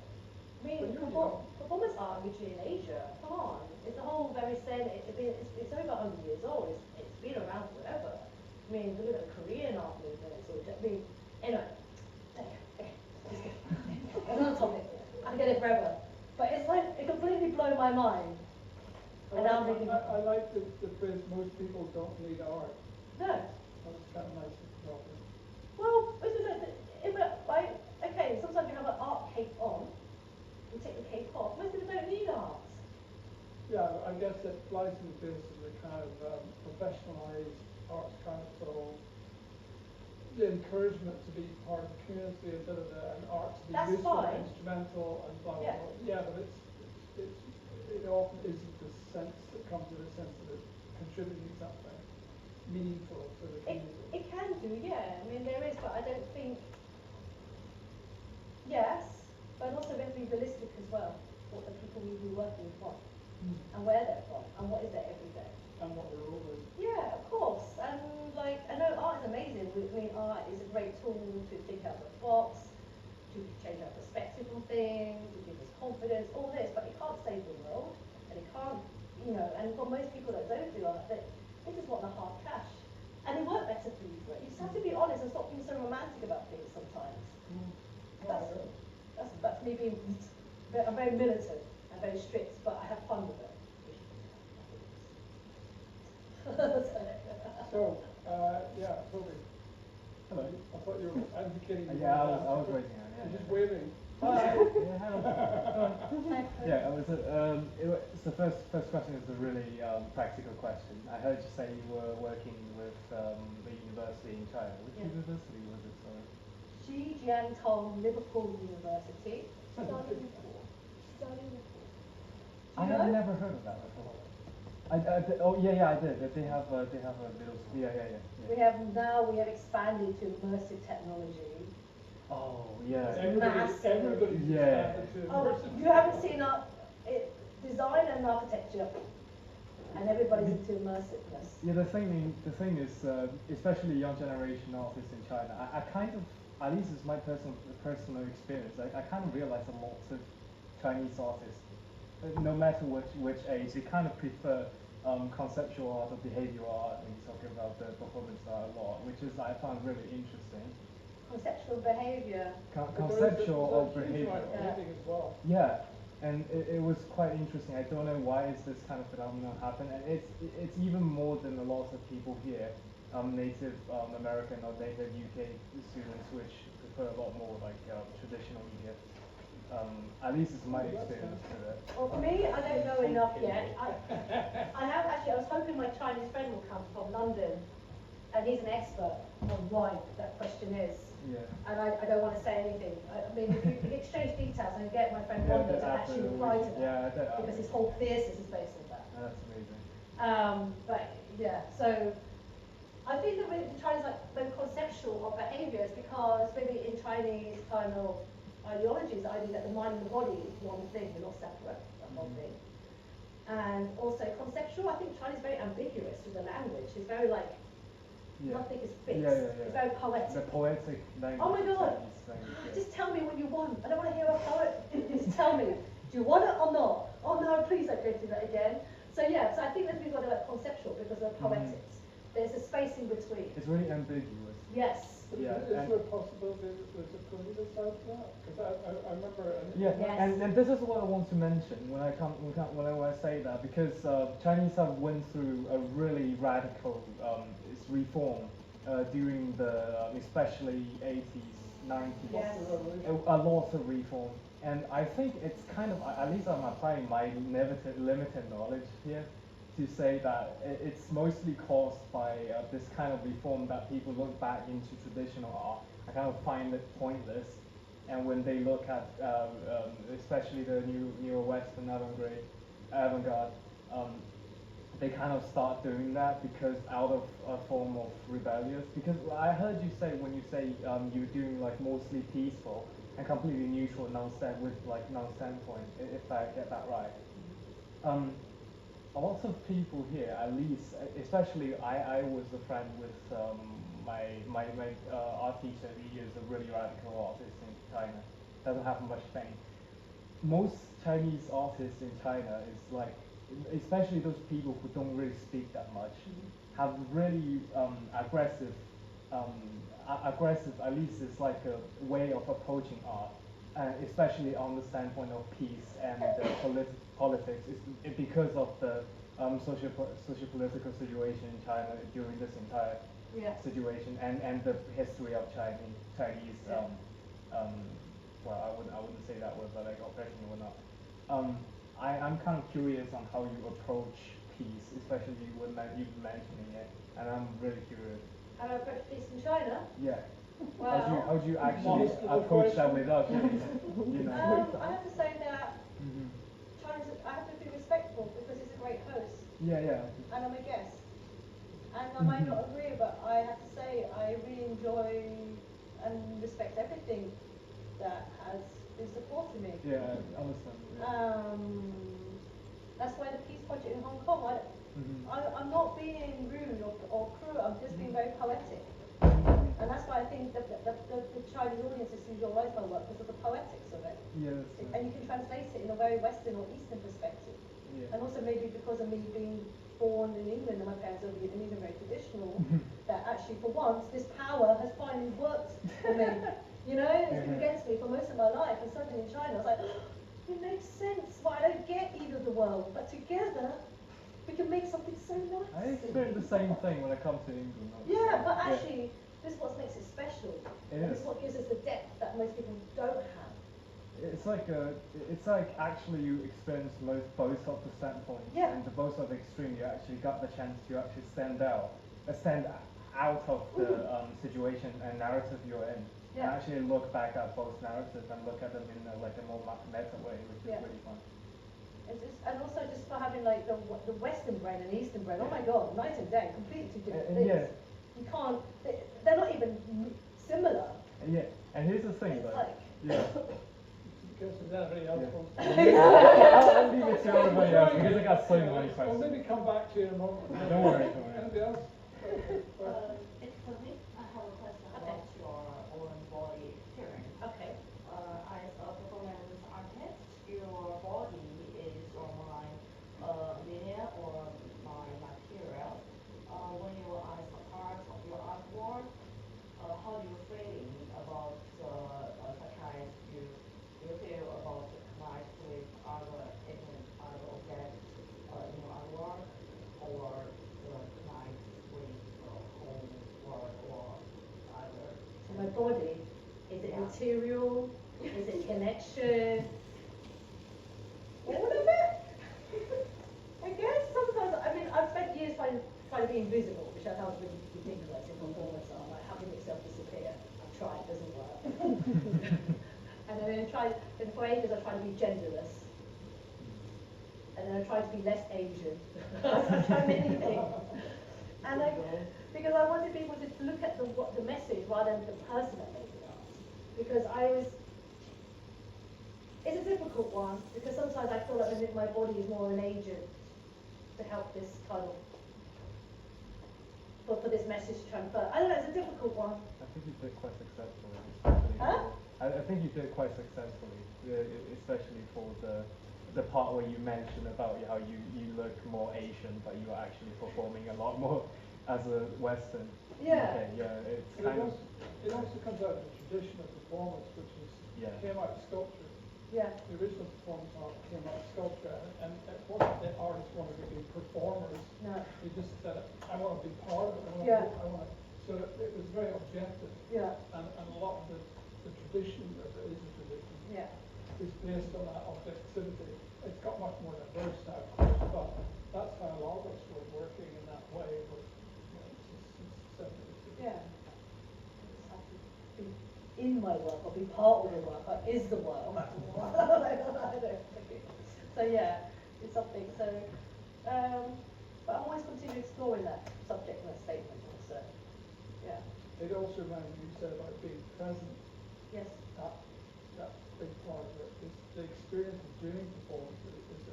I mean, But you're performance art originally in Asia. Come on, it's a whole very same. It's over 100 years old. It's been around forever. I mean, look at the Korean art movement. I mean, anyway. Okay, another topic. I can get it forever. But it's like it completely blew my mind. And now I'm thinking, I like the phrase, most people don't need art. no. That's kind of nice to drop in. Well, right? Okay, sometimes you have an art cape on. You take the cape off. Most people don't need art. Yeah, I guess it flies in the face of the kind of professionalised arts council, the encouragement to be part of the community, a bit of an art to be That's useful, fine. instrumental, and blah blah Yeah. blah. Yeah, but it often isn't the sense that comes with a sense that it's contributing something meaningful to the community. It can do, yeah. I mean, there is, but I don't think. Yes, but also we have to be realistic and where they're from and what is their everyday. And what we're all doing. Yeah, of course. And like, I know art is amazing. I mean, art is a great tool to think out of the box, to change our perspective on things, to give us confidence, all this, but it can't save the world, and it can't, you know, and for most people that don't do art, they just want the hard cash. And it worked better for you for it. You just have to be honest and stop being so romantic about things sometimes. That's me being, I'm very militant and very strict, but I have fun with it. So, yeah, Toby, Hello. I thought you were advocating. Yeah, I was waiting on. You're Yeah. just waving. Hi. Yeah, it's the first question is a really practical question. I heard you say you were working with the university in China. Which Yeah. university was it? Sorry. Xi Jiantong Liverpool University. Studying I know? have never heard of that before. I did. They have a little. Yeah. We have expanded to immersive technology. Oh yeah. Everybody Yeah. started to Oh, immerse you haven't seen design and architecture, and everybody's into immersiveness. Yeah, the thing is, especially young generation artists in China, I kind of, at least it's my personal experience, I kind of realize a lot of Chinese artists, no matter which age, they kind of prefer conceptual art or behavioral art when you talk about the performance art a lot, which is I found really interesting. Conceptual behavior. Conceptual or behavioral. Painting as well. Yeah, and it was quite interesting. I don't know why is this kind of phenomenon happen, and it's even more than a lot of people here, native American or native UK students, which prefer a lot more like traditional media. At least it's my experience with it. Well, for me, I don't know enough yet. I was hoping my Chinese friend will come from London, and he's an expert on why that question is. Yeah. And I don't want to say anything. I mean, if you exchange details and get my friend Rondo to actually reply to that, because his whole thesis is based on that. That's amazing. But yeah, so I think that with the Chinese like maybe conceptual or behaviors, because maybe in Chinese kind of ideologies, the idea that the mind and the body is one thing, they're not separate, that's one thing. And also conceptual, I think Chinese is very ambiguous with the language. It's very like, nothing is fixed. It's very poetic. The poetic language. Oh my God. Just tell me what you want. I don't want to hear a poet. Just tell me. Do you want it or not? Oh no, please don't go through that again. So yeah, so I think that we've got about conceptual because of poetics. There's a space in between. It's really ambiguous. Yes. Is there a possibility that there's a political side to that? Because I remember. Yeah, Yes. and this is what I want to mention when I say that, because Chinese have went through a really radical reform during the especially 80s, 90s. Yes. A lot of reform, and I think it's kind of, at least I'm applying my limited knowledge here to say that it's mostly caused by this kind of reform that people look back into traditional art. I kind of find it pointless, and when they look at especially the newer Western avant-garde, they kind of start doing that because out of a form of rebellious. Because I heard you say when you say you're doing like mostly peaceful and completely neutral, non-standpoint, if I get that right. A lot of people here, at least, especially I was a friend with my art teacher. He is a really radical artist in China. Doesn't have much fame. Most Chinese artists in China is like, especially those people who don't really speak that much, have really aggressive, at least it's like a way of approaching art, especially on the standpoint of peace and politics. It's because of the socio-political situation in China during this entire situation, and the history of Chinese. Well, I wouldn't say that word, but like oppression or not. I'm kind of curious on how you approach peace, especially when you mentioning it, and I'm really curious. How do I approach peace in China? Yeah. Well, How do you actually approach that without getting, I have to say that I have to be respectful because he's a great host. Yeah. And I'm a guest. And I might not agree, but I have to say I really enjoy and respect everything that has been supporting me. Yeah, I understand. Yeah. That's why the Peace Project in Hong Kong, I'm not being rude or cruel, I'm just being very poetic. And that's why I think the Chinese audiences visualize my work because of the poetics of it. Yes. And you can translate it in a very Western or Eastern perspective. Yeah. And also maybe because of me being born in England and my parents are Vietnamese and very traditional, that actually for once this power has finally worked for me. You know, it's been against me for most of my life, and suddenly in China I was like, it makes sense, but I don't get either of the world, but together we can make something so nice. I experience the same thing when I come to England. Yeah, but actually, this is what makes it special. It And is. this is what gives us the depth that most people don't have. It's like actually you experience both of the standpoints, Yeah. and the both of the extreme. You actually got the chance to actually stand out of the situation and narrative you're in, and Yeah. actually look back at both narratives and look at them in a more meta way, which is Yeah. really fun. And also just for having like the Western brain and Eastern brain, oh my God, night and day, completely two different things. Yeah. You can't, they're not even similar. Yeah, and here's the thing It's though. like- Yeah. Because is that very helpful? I'll leave it to everybody else because I got so many We'll questions. maybe come back to you in a moment. Don't worry, don't worry. Anybody else? It's for me. I have a question Okay. about your own body experience. Okay. As a performance artist, your body is your mind linear or mind material. When you are as a part of your artwork, how do you feeling about such as you feel about the connect with other objects in your artwork, or the connect with the whole world or other? So my body, is it Yeah. material? Is it connection? All of it? I guess sometimes, I mean, I've spent years trying to be invisible, which I found really ridiculous in performance art, like having itself disappear. I've tried, it doesn't work. And then for ages I tried to be genderless. And then I tried to be less Asian. I've tried many things. And because I wanted people to look at the message rather than the person that made the art. Because it's a difficult one, because sometimes I feel like my body is more an agent to help this kind of, for this message to transfer. I don't know, it's a difficult one. I think you did quite successfully, especially. Huh? I think you did quite successfully, especially for the part where you mentioned about how you look more Asian, but you are actually performing a lot more as a Western. Yeah. Okay, yeah, it's But kind of. it also comes out of the tradition of performance, which came out of sculpture. Yeah. The original performance art came out of sculpture, and it wasn't that artists wanted to be performers. No. They just said, I want to be part of it. Yeah. So it was very objective. Yeah. And a lot of the tradition, if it is a tradition, Yeah. is based on that objectivity. It's got much more diverse now, of course, but that's how a lot of us were working in that way since 70s. Yeah. I just have to be in my work or be part of the work, or is the work. So yeah, it's something. So, but I'm always continuing exploring that subject and that statement also. Yeah. It also reminded me, you said about being present. Yes. That's a big part of it. It's the experience of doing performance is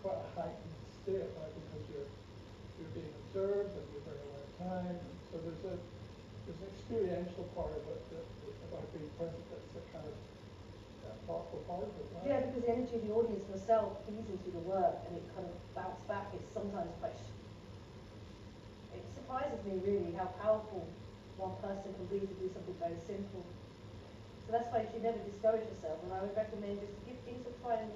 quite a heightened state, right? Because you're being observed and you're very aware of time. So there's an experiential part of it about being present that's a kind of powerful part of it, right? Yeah, because the energy of the audience myself feeds into the work and it kind of bounces back. It's sometimes quite. It surprises me really how powerful one person can be to do something very simple. So that's why you should never discourage yourself, and I would recommend just to give things a try and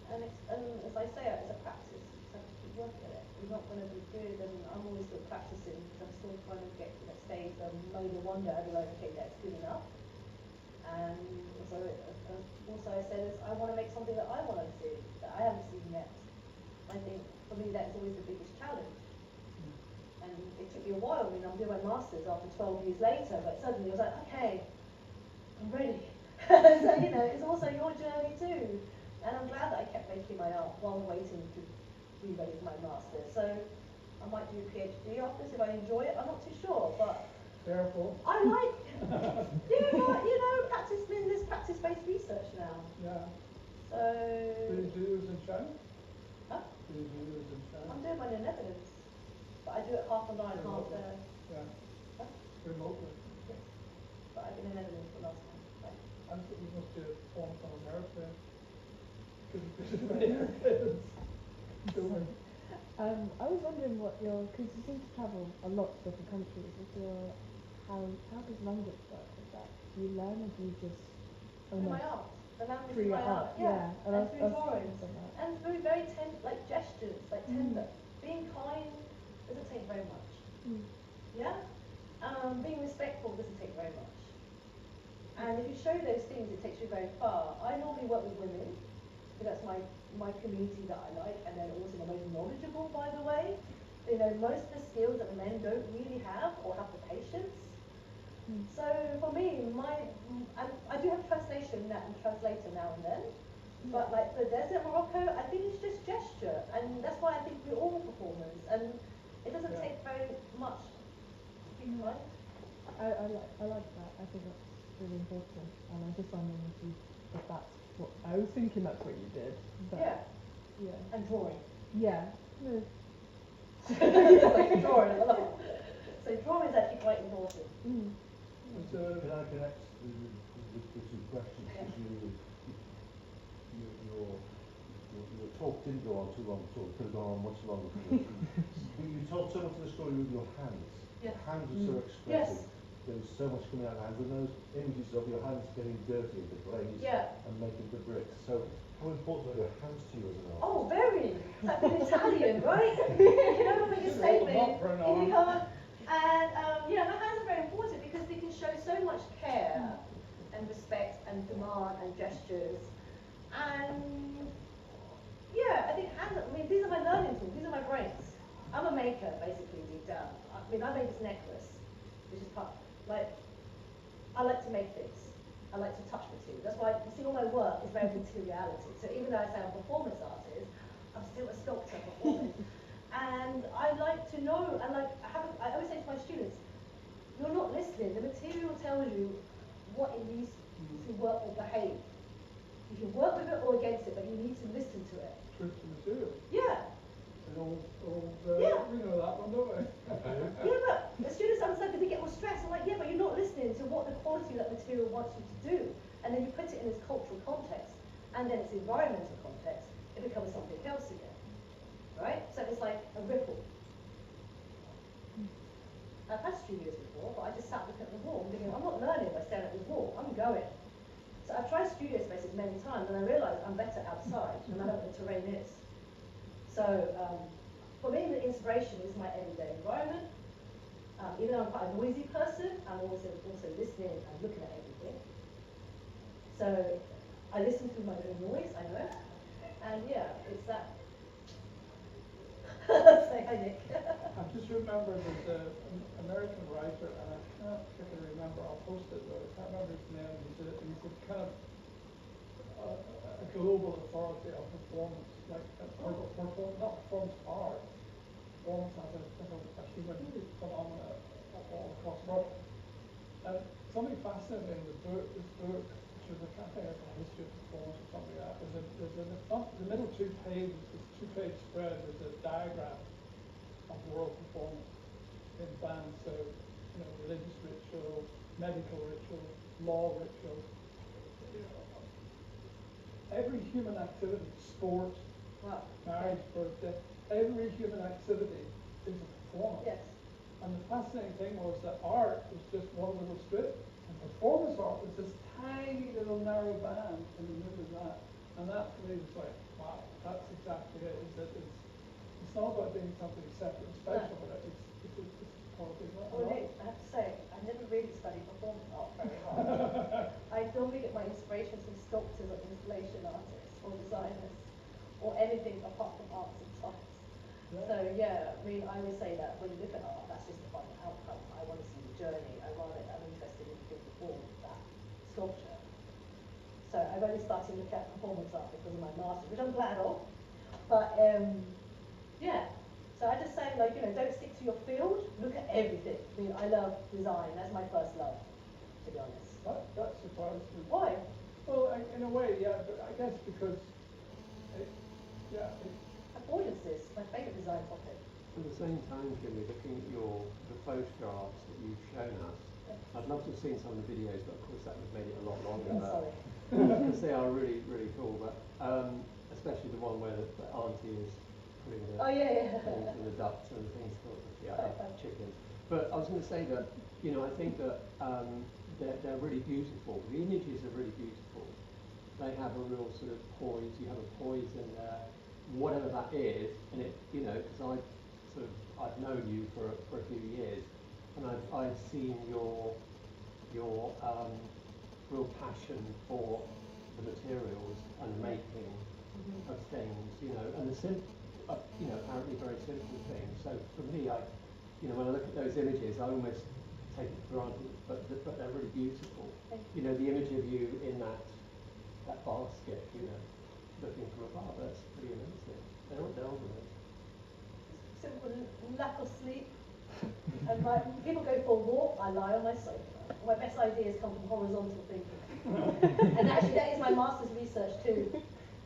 as I say, it's a practice. So keep working at it. You're not going to be good, and I'm always still practicing because I'm still trying to get to that stage where I'm made a wonder. I'd be like, okay, that's good enough. And also I said is I want to make something that I want to do that I haven't seen yet. I think for me that's always the biggest challenge. And it took me a while. I mean, I'm doing my masters after 12 years later, but suddenly I was like, okay, I'm ready. So it's also your journey too. And I'm glad that I kept making my art while waiting to be ready for my master's. So I might do a PhD after this if I enjoy it. I'm not too sure, but Careful. I like, practice-based research now. Yeah. So, Do you do this in China? remotely. Yes. But I've been in Netherlands for the last time. Right. I thought you must do a form from America. Because there's many Americans doing. I was wondering what because you seem to travel a lot to different countries. How does language work with that? Do you learn or do you just Through my almost art. The language through of your my art. art? Yeah. And through drawings. thinking that. And through very like gestures, like tender. Being kind doesn't take very much. Yeah? Being respectful doesn't take very much. And if you show those things, it takes you very far. I normally work with women, because that's my community that I like, and then also the most knowledgeable, by the way. They know most of the skills that men don't really have or have the patience. So for me, I do have translation and translator now and then, but like the desert Morocco, I think it's just gesture, and that's why I think we're all performers, and it doesn't take very much. Right? I like that. I think that's really important. And I was just wondering if that's what I was thinking. That's what you did. But Yeah. Yeah. And drawing. Yeah. No. Like drawing a lot. So drawing is actually quite important. So, Can I connect the two questions? Because your talk didn't go on too long at all. It could have gone on much longer. But you told so much of the story with your hands. Yes. Hands are so expressive. There's so much coming out of hands, and those images of your hands getting dirty with the glaze and making the bricks. So, how important are your hands to you as an artist? Oh, very. Like an Italian, right? You know, when you say me, if you come up, and my hands are very important because they can show so much care and respect and demand and gestures. And I think hands. I mean, these are my learning tools. These are my brains. I'm a maker, basically, deep down. I mean, I made this necklace, which is part. Like, I like to make things. I like to touch material. That's why you see all my work is very materiality. So even though I say I'm a performance artist, I'm still a sculptor performing. And I like to know, and like I always say to my students, you're not listening. The material tells you what it needs to work or behave. You can work with it or against it, but you need to listen to it. truth to material. Yeah. We know that one, don't we? Yeah, but the students understand because they get more stressed. I'm like, yeah, but you're not listening to what the quality of that material wants you to do. And then you put it in its cultural context, and then its environmental context, it becomes something else again. Right? So it's like a ripple. I've had studios before, but I just sat looking at the wall and thinking, I'm not learning by staring at the wall, I'm going. So I've tried studio spaces many times, and I realised I'm better outside, no matter what the terrain is. So, for me, the inspiration is my everyday environment. Even though I'm quite a noisy person, I'm also listening and looking at everything. So, I listen through my own noise, I know. And it's that. Say hi, Nick. I just remember there's an American writer, and I can't particularly remember, I'll post it though, I can't remember his name. He's a kind of a global authority of performance, like not performance art, performance as a human phenomena all across the world. And something fascinating in this book, which is I can't think of a history of performance or something like that, there's the middle 2 pages, this 2-page spread, there's a diagram of world performance in bands, so religious ritual, medical ritual, law ritual. Every human activity, sport, marriage, birthday, every human activity is a performance. Yes. And the fascinating thing was that art was just one little strip, and performance art was this tiny little narrow band in the middle of that. And that for me was like, wow, that's exactly it. It's not about being something separate and special, but it's quality. Well, Nick, I have to say, I never really studied performance art very hard. I normally get my inspiration from sculptors or installation artists or designers or anything apart from arts and science. Yeah. So I mean, I always say that when you look at art, that's just the final outcome. I want to see the journey. I'm interested in the form of that sculpture. So I've only started looking at performance art because of my master's, which I'm glad of. But so I just say, don't stick to your field, look at everything. I mean, I love design, that's my first love, to be honest. That surprised me. Why? Well, in a way, yeah, but I guess because, Affordances, my favourite design topic. At the same time, Kimmy, looking at the photographs that you've shown us, love to have seen some of the videos, but of course that would have made it a lot longer. I'm sorry. Because they are really, really cool. But especially the one where the auntie is putting the Oh, yeah, yeah. things in the ducts and things for chickens. But I was going to say that, you know, I think that they're really beautiful. The images are really beautiful. They have a real sort of poise. You have a poise in there, whatever that is. And it, you know, because I've known you for a few years, and I've seen your real passion for the materials and making of things, you know, and you know, apparently very simple things. So for me, you know, when I look at those images, I almost take it for granted, but they're really beautiful. You know, the image of you in that basket, you know, looking from above, that's pretty amazing. They're all amazing. Simple lack of sleep. And people go for a walk, I lie on my sofa. My best ideas come from horizontal thinking. And actually that is my master's research too.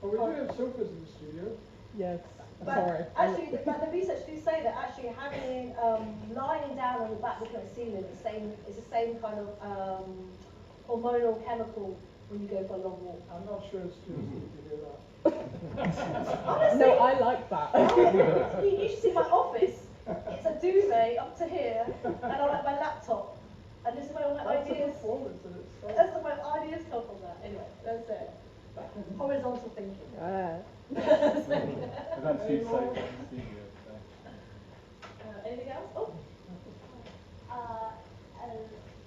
Well, we do have sofas in the studio. Yes. But Sorry. actually, the research do say that actually having lying down on your back looking at the ceiling is the same kind of hormonal chemical when you go for a long walk. I'm not sure it's true to hear that. Honestly, No, I like that. you should see my office. It's a duvet up to here, and I like my laptop. And this is where all my That's a ideas. performance in itself. That's where my ideas come from. That anyway. That's it. Horizontal thinking. But that's you safe in the studio. So. Anything else? Oh.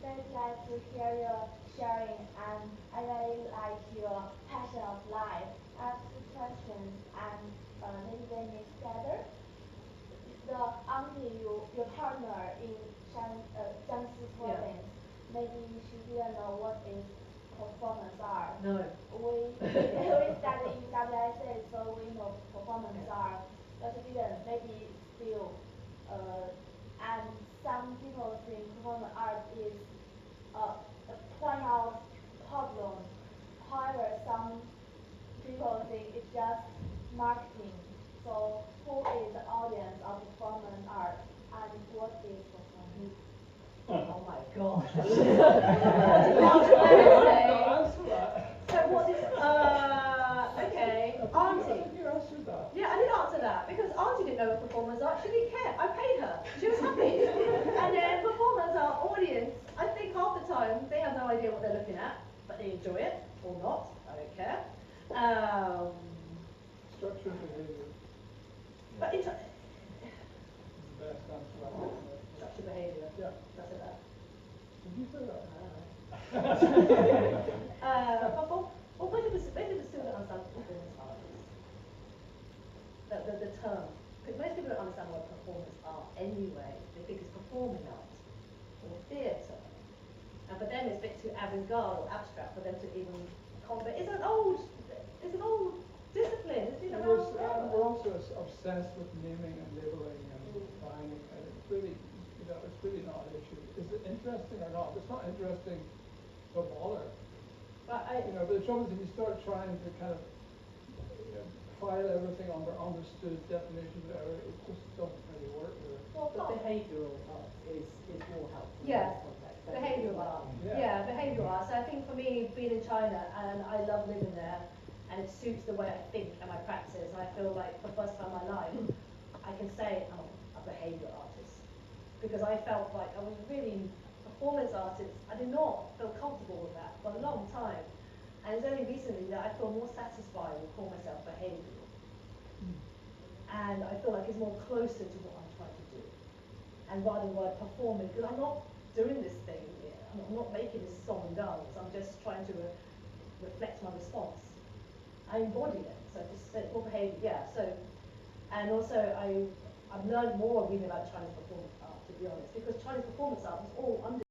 Very glad to hear your sharing, and I really like your passion of life. I have two questions, and maybe they mix together. The auntie, your partner in Jiangxi province, maybe she didn't know what is performance art. No. We study in WSA, so we know performance art, but we didn't. Maybe still, and some people think performance art is point out problem. However, some people think it's just marketing. So, who is the audience of performance art, and what is performance? Oh my gosh. Answer that. So what is, okay, Auntie. You answered that. Yeah, I did answer that, because Auntie didn't know what performance art, she didn't care, I paid her, she was happy. And then performance art audience, I think half the time, they have no idea what they're looking at, but they enjoy it, or not, I don't care. Structure and behavior But is the best answer I can give. structured behaviour, Yeah. that's it that. Did you say that? Well, where did the student understand performance art is? The term. Most people don't understand what performance art anyway. They think it's performing art or theatre. And for them it's a bit too avant-garde or abstract for them to even comprehend. It's an old discipline. It's been around forever. We're also obsessed with naming and labeling and defining, and it's really, you know, it's really not an issue. Is it interesting or not? If it's not interesting, don't bother. But You know, but the trouble is if you start trying to kind of file everything under understood definition, it just doesn't really work with it. well, But behavioural art is more helpful Yeah. in this context. behavioural art. Yeah, behavioural art. So I think for me, being in China, and I love living there, and it suits the way I think and my practice. I feel like for the first time in my life, I can say I'm a behavioural artist. Because I felt like I was really performance artist. I did not feel comfortable with that for a long time. And it's only recently that I feel more satisfied with calling myself behavioural. And I feel like it's more closer to what I'm trying to do. And rather than word performing, because I'm not doing this thing, I'm not making this song and dance, I'm just trying to reflect my response. I embody it, so just more behaviour, yeah. So, and also I've learned more reading about Chinese performance art, to be honest, because Chinese performance art was all under